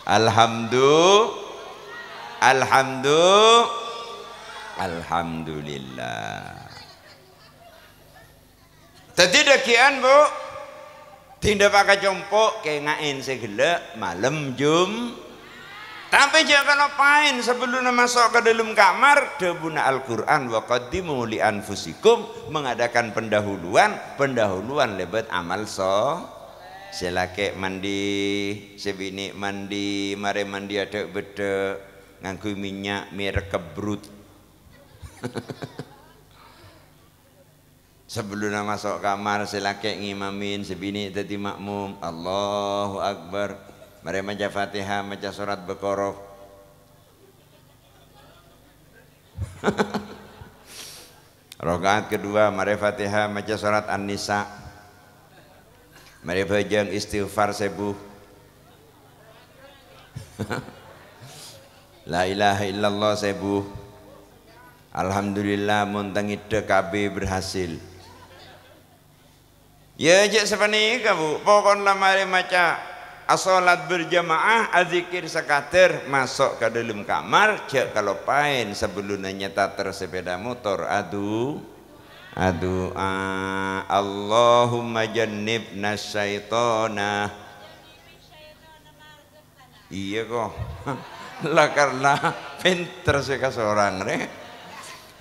alhamdulillah. Tadi dakian bu, tindak pakai compok kayak ngain segala malam jum. Tapi jangan ngapain sebelum masuk ke dalam kamar debuna Al-Quran wa qaddimu li anfusikum mengadakan pendahuluan lebat amal selake mandi sebini mandi mare mandi ada beda nganggu minyak merek kebrut sebelum masuk kamar selake ngimamin sebini tadi makmum Allahu Akbar mare maca Fatihah maca surat Baqarah rakaat kedua mare Fatihah maca surat An-Nisa mari bajang istighfar sebuh la ilaha illallah sebuh alhamdulillah muntang ide KB berhasil ya jek sepani kamu pokoknya mari maca as-salat berjamaah azikir sekater masuk ke dalam kamar jek kalau pain sebelumnya nyata tersepeda motor aduh Allahumma jannibna syaitana iya kok lah karena pinter sih seorang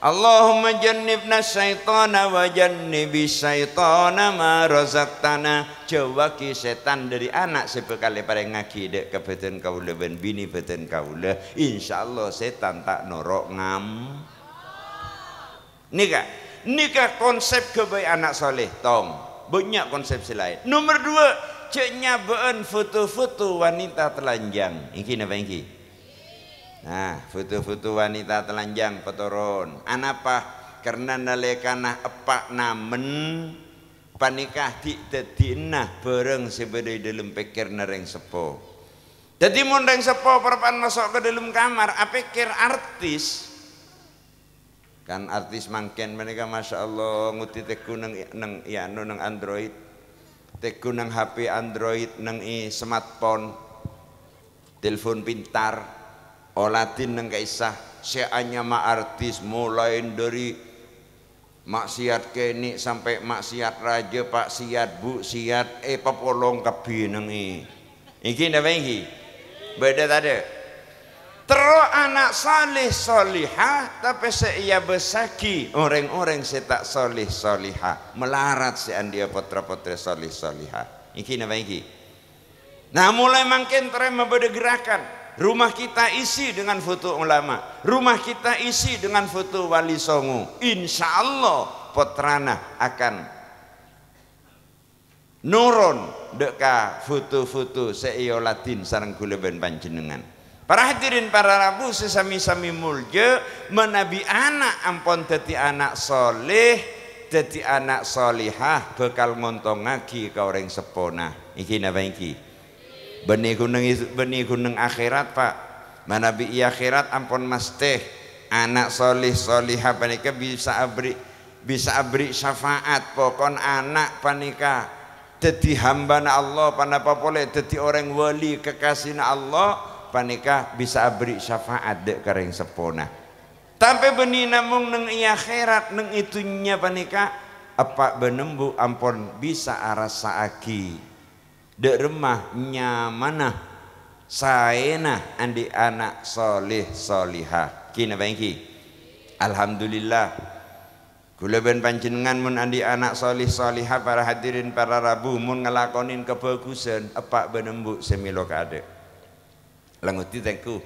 Allahumma jannibna syaitana wa jannibi syaitana ma razaqtana jawaki setan dari anak sebekali pada ngaki dek ke beten kaula ben bini beten kaula insyaallah setan tak norok ngam nikah konsep kebaik anak soleh tong banyak konsep lain. Nomor 2 cek nyabaan foto-foto wanita telanjang iki napa iki nah foto-foto wanita telanjang petoron anapa karena nalekana epak namen panikah didadinah bareng sebedai dalam pikir nereng sepo jadi mondeng sepo perpan masuk ke dalam kamar apikir artis kan artis mangken mereka masya Allah nguti teku neng ya neng Android teku neng HP Android neng smartphone telepon pintar olatin neng kaisah seanya ma artis mulai dari maksiat kene sampai maksiat raja pak siat bu siat papolong kabi neng iki napa iki beda tadi. Terus anak salih solihah tapi seia besaki orang-orang setak solih solihah melarat sean dia putra-putri solih solihah iki napa iki. Nah mulai makin terima pada gerakan rumah kita isi dengan foto ulama, rumah kita isi dengan foto wali songo, insya Allah putrana akan nurun deka foto-foto seio latin sareng kula ben panjenengan. Para hadirin para rabu sesami-sami mulja menabi anak ampun dadi anak soleh dadi anak solihah bekal ngontongake ka orang sepona iki napa iki benih gunung akhirat pak menabi akhirat ampun mesti anak solih solihah panika bisa abri syafaat pokon anak panika dadi hambana Allah panapa boleh dadi orang wali kekasihna Allah panika bisa beri syafaat dek kareng sepona tapi benih namung neng akhirat neng itunya panika apa benembu ampun bisa arasaaki dek remah nyamanah saena andi anak solih solihah kina bangki alhamdulillah kula ben panjenengan mun andi anak solih solihah para hadirin para rabu mun ngelakonin kebagusan apa benembu semilo kade languti tengku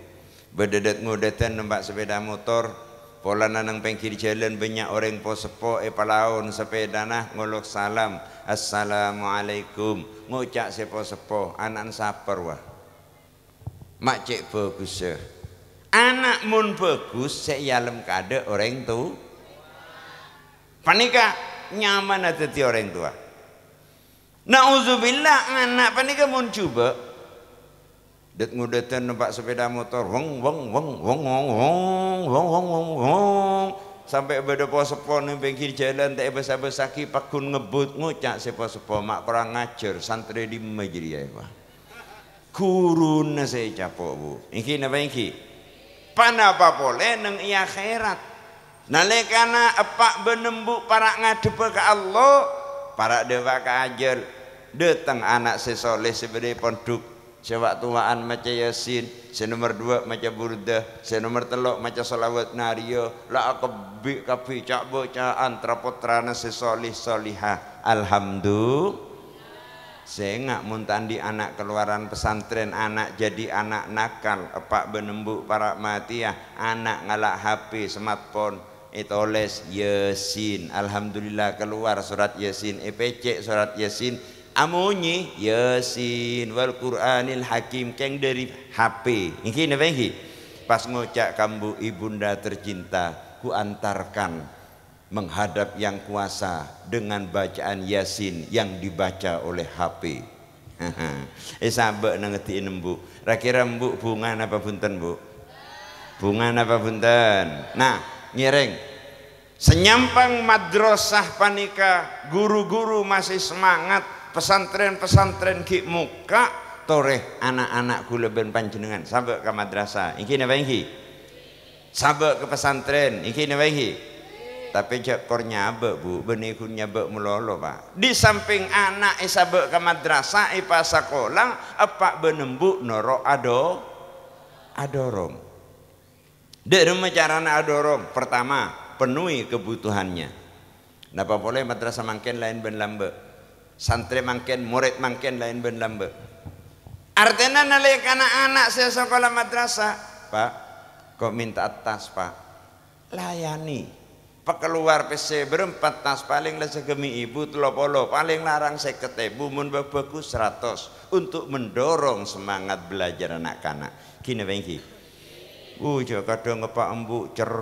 berdedet ngudatan numpak sepeda motor pola nanang pengkir jalan banyak orang po sepo palaun sepeda nah ngolok salam assalamualaikum ngucak sepo sepo anak saper wah mak cek bagus ya anak mun bagus seyalem kade orang tu panika nyaman ada ti orang tua nauzubillah anak panika mun coba det ngudatan numpak sepeda motor wong sampai beda posepo ning pinggir jalan tak besar-besaki pakun ngebut ngucak sepo-sepo mak kurang ngajar santri di majri ya Pak kuruna saya capok bu iki napa iki panapa boleh nang akhirat nalekana apa benembu para ngadep ke Allah para dewa ka ajar datang anak sesoleh sebagai pondok sewak tuaan maca yasin senomor 2 maca burdah senomor 3 maca selawat nariyo la akabi kapi cak bocah antra putrana sesolih solihah alhamdulillah saya ngak muntandi anak keluaran pesantren anak jadi anak nakal epak benembu para mati ya anak ngalak HP smartphone itoles yasin alhamdulillah keluar surat yasin EPC surat yasin amunyi yasin wal Qur'anil hakim keng dari HP iki napa iki pas ngucak kambu ibunda tercinta ku antarkan menghadap yang kuasa dengan bacaan yasin yang dibaca oleh HP sabek nangetiin embu kira embu bunga apa punten bu bunga apa punten nah ngireng senyampang madrasah panika guru-guru masih semangat pesantren-pesantren ki muka toreh anak-anak kula ben panjenengan sampai ke madrasah iki napa iki sampai ke pesantren iki napa iki tapi jak kor nyabek bu benikun nyabek melolo pak di samping anak sabek ke madrasah pas sekolah apa benembu noro adorong dek rumah carana adorong pertama penuhi kebutuhannya napa boleh madrasah mangken lain ben lambe santri mangken murid mangken lain ben lambe artinya nalekana anak saya sekolah madrasah pak kok minta tas pak layani pak keluar PC berempat tas paling lah segemi ibu 30 paling larang 50.000 mun bagus 100 untuk mendorong semangat belajar anak-anak gini bangki jaga kadang ngepak embu cer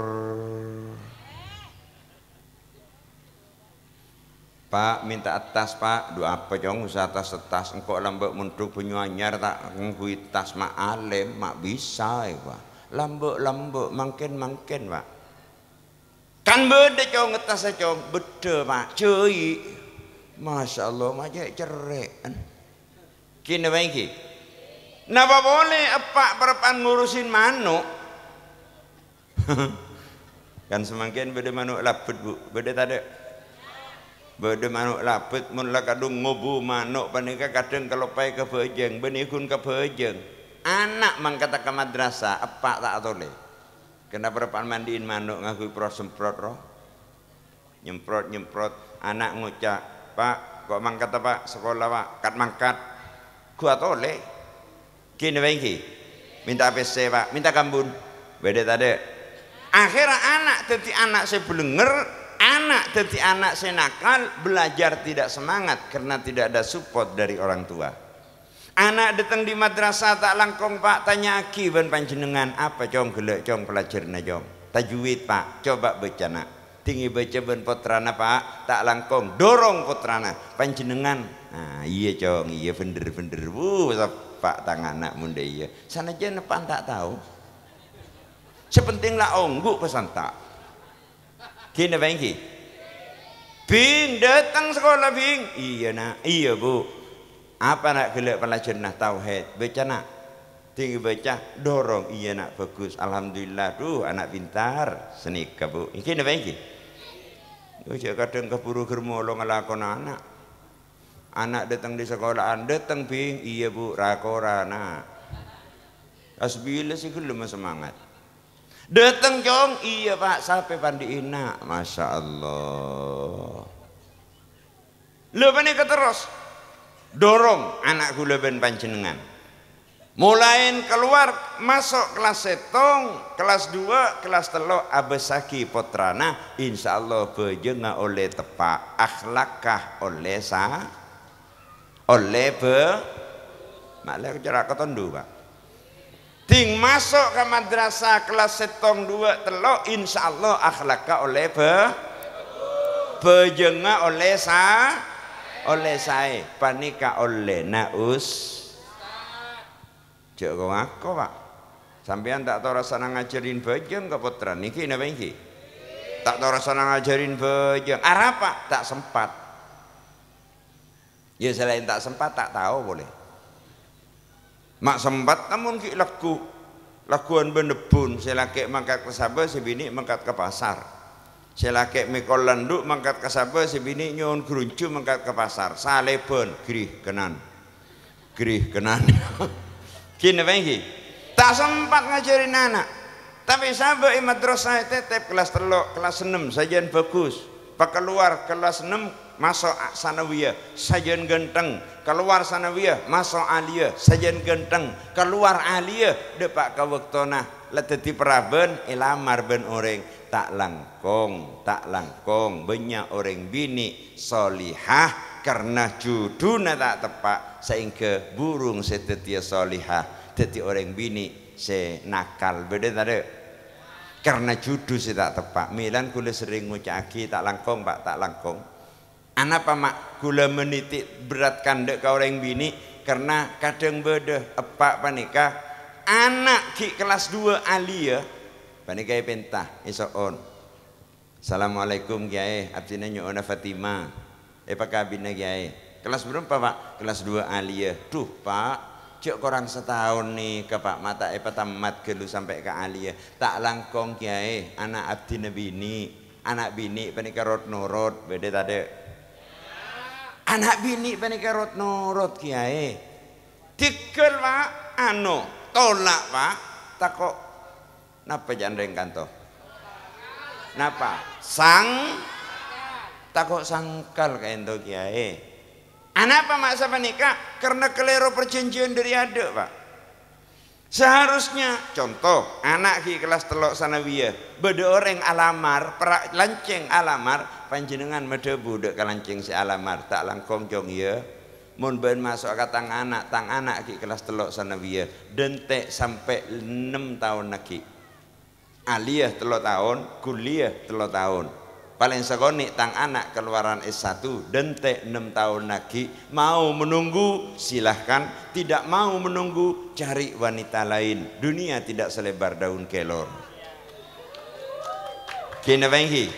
Pak minta atas pak doa apa jong usah tas engkau lambek munduk punya anyar tak ngkui tas mak alim mak bisa pak lambek mangken pak kan beda cong ngetas cong beda pak cuy masya Allah macam cerai kini bangki napa boleh apa perpan ngurusin manuk kan semakin beda manuk laput bu beda tadi beda manuk laput mun lah kadung ngobu manuk panika kadang kalau pai ke bejeng benikun ke bejeng anak mangkata ke madrasah apa tak tole kenapa perpan mandiin manuk ngaku semprot roh nyemprot anak ngucap pak kok mangkata pak sekolah pak kat mangkat gua tole kini bangki minta PC pak minta kambun beda tadi akhirnya anak jadi anak saya belenger anak jadi anak saya nakal belajar tidak semangat karena tidak ada support dari orang tua anak datang di madrasah tak langkong pak tanya aki ban panjenengan apa cong gelek cong pelajarnya cong tajwid pak coba baca nak tinggi baca ben putrana pak tak langkong dorong putrana panjenengan nah iya cong iya bener pak tangan anak muda iya sana aja nepan tak tahu sepenting lah onggu pesan tak kini bangki bing datang sekolah bing iya nak iya bu apa nak gelak pelajaran nah tauhid baca nak tinggi baca dorong iya nak bagus alhamdulillah tuh anak pintar senika bu kini bangki kadang keburu germolo ngelakon anak datang di sekolahan datang bing iya bu rakorana asbila sih belum semangat datang jong iya pak sampai pandiina masya Allah leban terus dorong anak gula ben panjenengan mulai keluar masuk kelas setong kelas 2 kelas 3 abesaki potrana insyaallah bejenga oleh tepak akhlakah oleh oleh malah cara ketondu pak ting masuk ke madrasah kelas setong 2 telok insyaallah akhlakah oleh bejenga oleh saya panika oleh naus joko aku pak sampean tak tahu rasanya ngajarin bejeng ke putra niki napa iki tak tahu rasanya ngajarin bejeng apa tak sempat ya selain tak sempat tak tahu boleh mak sempat namun ki laguan benebun saya laki mangkat ke Sabah si bini mangkat ke pasar saya laki mikol landuk mangkat ke Sabah si bini nyon geruncu mangkat ke pasar salebon grih kenan kini bangki tak sempat ngajarin anak tapi Sabah madrasah tetep kelas 3 kelas 6 sajian bagus pak keluar kelas 6 masuk sanawiyah sajian genteng keluar sanawiyah masuk aliyah sajian genteng keluar aliyah depak ke waktona leteti peraben ilamar ben orang tak langkong banyak orang bini solihah karena juduna tak tepat sehingga burung setetia solihah jadi orang bini se nakal beda tadi karena judul se tak tepat milan kula sering ngucaki tak langkong pak tak langkong anak apa mak kula menitik beratkan dek ke orang bini karena kadang beda apa panika anak ki kelas 2 aliyah panika pentah isoon assalamualaikum kiai abdina nyuona Fatimah pak kabina kiai kelas berapa pak kelas 2 aliyah tuh pak cek korang setahun nih ke pak mata tamat gelu sampai ke aliyah tak langkong kiai anak abdina bini anak bini panika rot nurut beda tadi anak bini panika rot nurut kiai tikel pak tolak pak takok napa jandreng kanto napa takok sangkal kayak ento kiai anak apa maksa nikah karena keliru perjanjian dari adik pak seharusnya contoh anak ki kelas 3 sanawiyah beda orang alamar perak lanceng alamar panjenengan mede budak kalanceng si alamar tak langkong jong ya mun ben masuk ke tang anak ki kelas 3 sanawiyah dentek sampai 6 tahun lagi aliyah 3 tahun kuliah 3 tahun paling sekoni tang anak keluaran S1 dentek 6 tahun lagi mau menunggu silahkan tidak mau menunggu cari wanita lain dunia tidak selebar daun kelor Kene wengi.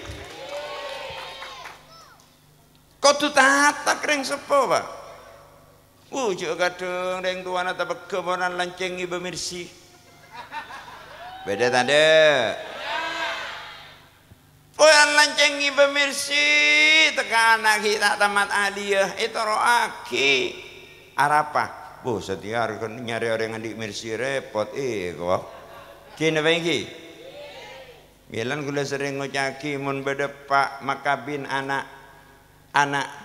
Kau tu tata kering sepo Pak. Ujuk kadung reng tuana tabek kemonan lancengi bemirsi. Beda tanda. Poyan lancengi bemirsi teka anak kita tamat aliyah itu roaki arapa. Bu setiap hari kan nyari orang adik mirsi repot kok. Kini bengki. Milan gula sering ngucaki mun beda Pak makabin anak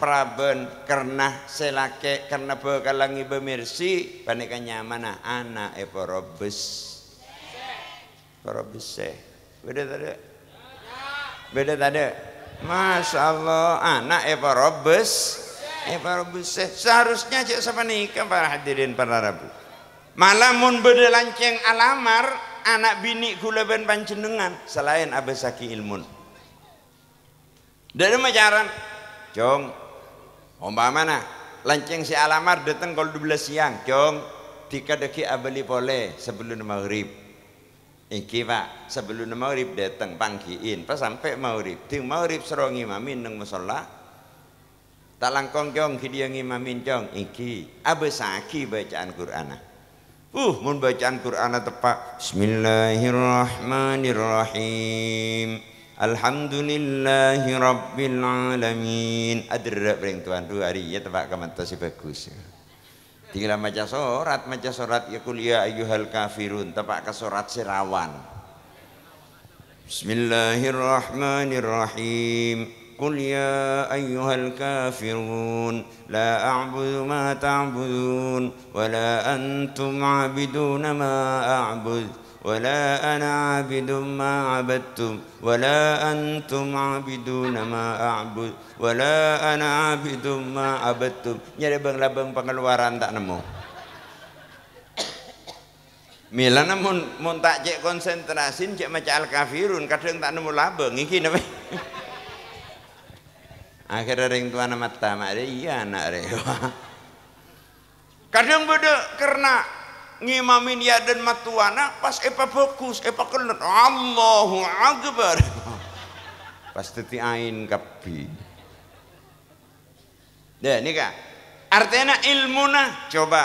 praben karena selake karena bekalangi bemirsi panikan nyaman anak porobes beda tadi Masya Allah anak porobes seharusnya cek sama nikah para hadirin para rabu malah mun beda lanceng alamar anak bini gula ben panjenengan selain abesaki ilmun dari macaran Jong, umpamana lanceng si alamar datang kalau 12 siang, Jong, tika deki abeli pole sebelum maghrib. Iki Pak, sebelum maghrib datang panggiin, pas sampai maghrib, ting maghrib serongi mamin nang musola. Tak langkong Jong, dia ngimamin Jong, iki abesaki bacaan Quran. Mun bacaan Quran tepak. Bismillahirrahmanirrahim. Alhamdulillahi Rabbil Alamin. Adrak bering tuan dua hari ya tebak kamantasi bagus. Tinggal maca surat ya kuliah ayyuhal kafirun tebak ke surat sirawan. Bismillahirrahmanirrahim. Qul ya ayyuhal kafirun la a'budu ma ta'budun wa la antum 'abiduna ma a'bud ولا أنا عابد ما عبدتم ولا أنتم عابدون ما أعبد ولا أنا عابد ما عبدتم. Nyari bang labang pengeluaran tak nemu. Milana mun tak cek konsentrasin cek maca al-kafirun kadang tak nemu labang iki napa. Akhirnya ring tuana mata mak iya anak rewa. Kadang beda karena ngimamin ya dan matuana pas epa fokus epa kelet Allahu Akbar pas teti ain kapi deh ini kak artinya ilmuna coba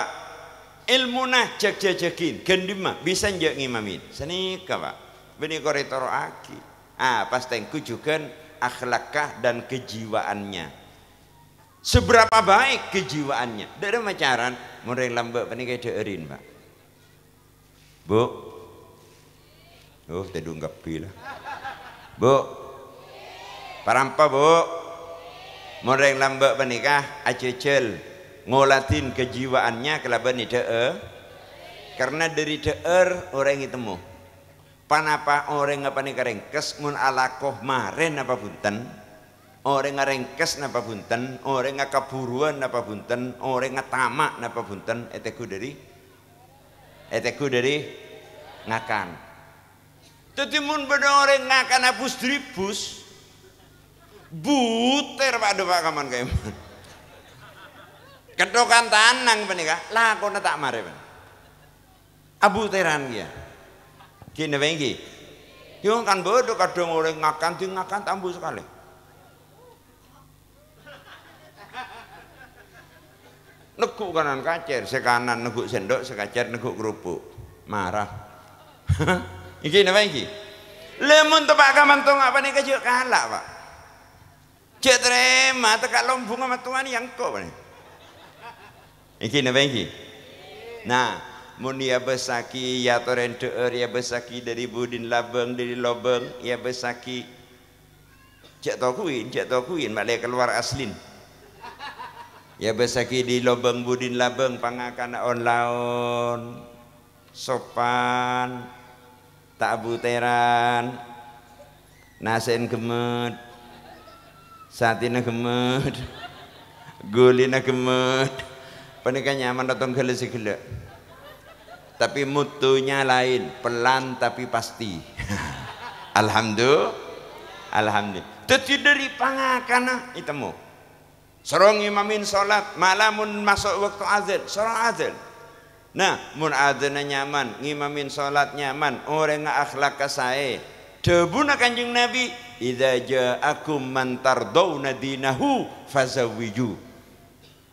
ilmuna jag-jajakin gendima bisa njak ngimamin senika Pak bini koritoro aki pas tengku juga akhlakah dan kejiwaannya seberapa baik kejiwaannya dari macaran mulai lambak penikah deerin Pak Bu, tadi unggap lah. Bu, parampa Bu, moreng lambak penikah, acecel, ngolatin kejiwaannya kelaban deer, karena dari deer orang itemu. Panapa orang apa nih karengkes mun alakoh maren apa punten, orang ngarengkes napa punten, orang ngakaburuan napa punten, orang ngatamak napa punten, eteku dari ngakan. Tetimun beda orang ngakan abus dribus, buter Pak do Pak kaman kayak mana? Kedokan tanang penikah, lah kau tak mare pen. Abu teran dia, kini bengi. Yang kan bodoh kadang orang ngakan ting ngakan tambu sekali. Neguk kanan kacer, sekanan neguk sendok, sekacer neguk kerupuk. Marah. Iki napa iki? Lemon tepak kamantong apa nih kejut kalah Pak. Cek terima tekak lombung sama Tuhan yang kok nih. Iki napa iki? Nah, mun ya besaki ya toren deer ya besaki dari budin labeng dari lobeng ya besaki. Cek tokuin balik keluar aslin. Ya besaki di lobeng budin labeng pangakan on-laon sopan tak buteran nasen gemet satina gemet gulina gemet pernikahan nyaman datang gele tapi mutunya lain pelan tapi pasti. Alhamdulillah teti dari pangakan itemu serong imamin sholat malamun masuk waktu azan serong azan nah mun azan nyaman ngimamin sholat nyaman orang nga akhlak kasae Debuna Kanjeng Nabi, idza ja'akum man tardawna dinahu fazawwiju.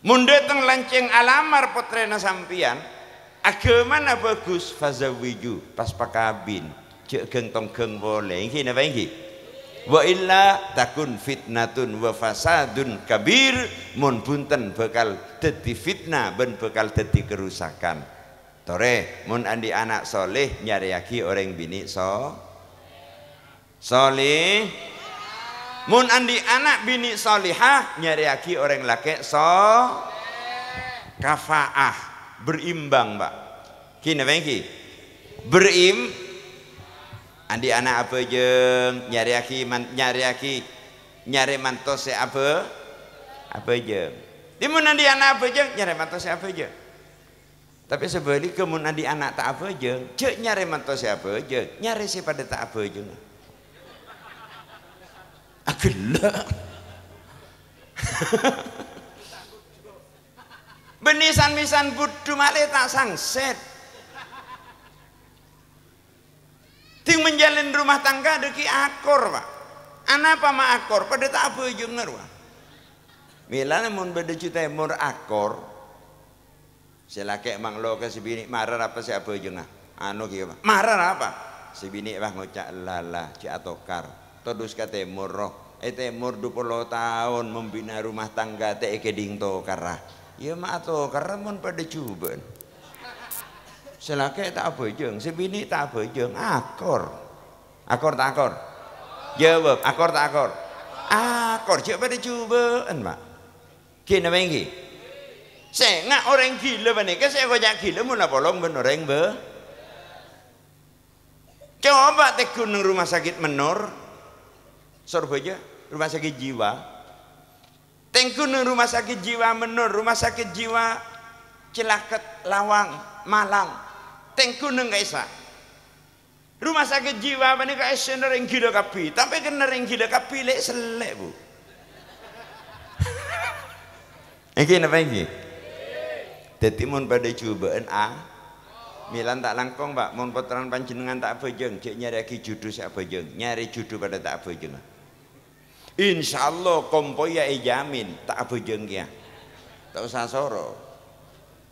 Mun dateng lanceng alamar putrena sampian, agamana bagus fazawwiju, pas pakabin, cek geng tong geng boleh. Iki napa iki? Wa illa takun fitnatun wa fasadun kabir, mun bunten bakal dadi fitnah ben bakal dadi kerusakan. Tore mun andi anak soleh nyariaki orang bini soleh, mun andi anak bini solihah nyariaki orang laki kafaah, berimbang Pak. Kini apa ini? Andi anak apa jeng nyari mantos apa jeng. Di mun andi anak apa jeng nyari mantos apa jeng. Tapi sebalik kemun andi anak tak apa jeng, cek nyari mantos apa jeng, nyari si pada tak apa jeng. Agelah. Benisan-misan budu male tak sangset. Ting menjalin rumah tangga deki akor Pak. Anak apa mak akor pada tak apa jeung ngarwa. Milane mun bade juta mur akor. Selake manglo ke si bini marah apa si apa jeung anu kieu Pak. Marah apa? Si bini bah ngocak lala ci atokar. Todus ka temur roh. Temur 20 tahun membina rumah tangga teh ke dingto karah. Ya mak atokar mun pada cuban. Selake tak apa jeung, sebini tak apa jeung, akor. Akor tak akor? Jawab, akor tak akor? Akor, cek pada cobaan Pak. Kini apa ini? Saya nggak orang gila panika, saya kocak gila mun polong ben orang be. Coba teh gunung rumah sakit menor, Surabaya, rumah sakit jiwa. Teng gunung rumah sakit jiwa menor, rumah sakit jiwa Cilaket, Lawang, Malang. Tengku neng kaisa rumah sakit jiwa bani kaisa nering gila kapi tapi kan nering gila kapi lek selek Bu. Iki napa iki? Dadi mun pada cobaan milan tak langkong Pak, mun puteran panjenengan tak bejeng cek nyari aki judu sak bejeng, nyari judu pada tak bejeng. Insyaallah kompoi ya jamin tak bejeng ya. Tak usah soro.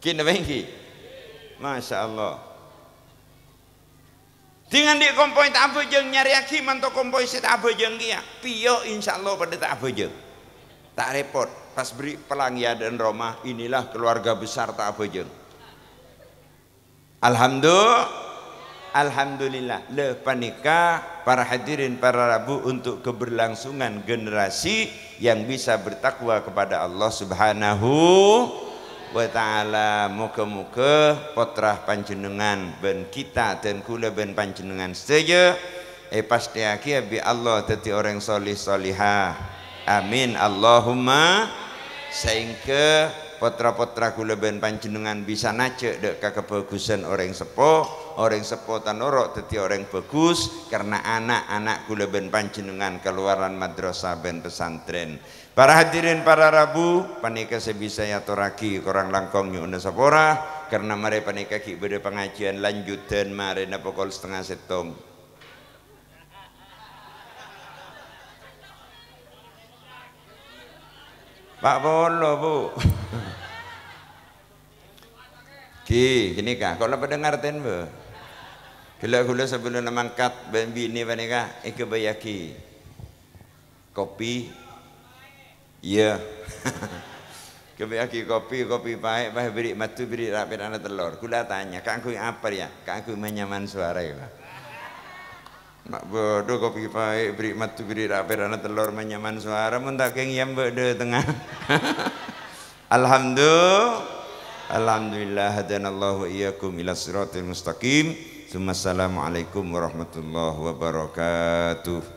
Ki napa iki? Masya Allah. Dengan di kompoi tak abejeng nyari aki manto kompoi si tak abejeng kia. Pio insya Allah pada tak abejeng. Tak repot. Pas beri pelangi dan Roma inilah keluarga besar tak abejeng. Alhamdulillah. Lepas nikah para hadirin para rabu untuk keberlangsungan generasi yang bisa bertakwa kepada Allah Subhanahu wa ta'ala. Muka-muka potrah panjenengan ben kita dan kula ben panjenengan saja pasti akhir bi Allah teti orang solih solihah amin Allahumma sehingga potra-potra kula ben panjenengan bisa nace dek kebagusan orang sepo tanoro teti orang bagus karena anak-anak kula ben panjenengan keluaran madrasah ben pesantren. Para hadirin para rabu panika sebisa ya toraki korang langkong nyuna sapora karena mare panika ki beda pengajian lanjutan mare na pukul 6:30. Pak Bolo Bu. Gini kah kalau pendengar ten Bu. Gula-gula sebelum mangkat ben bini panika bayaki. Kopi iya. Kebayaki kopi pahit beri matu beri rapir anak telur. Kula tanya, "Kang kui apa ya?" "Kang kui menyaman suara ya." Mak bodoh kopi pahit beri matu beri rapir anak telur menyaman suara mun tak keng yam bede tengah. Alhamdulillah hadanallahu wa iyyakum ila siratal mustaqim. Assalamualaikum warahmatullahi wabarakatuh.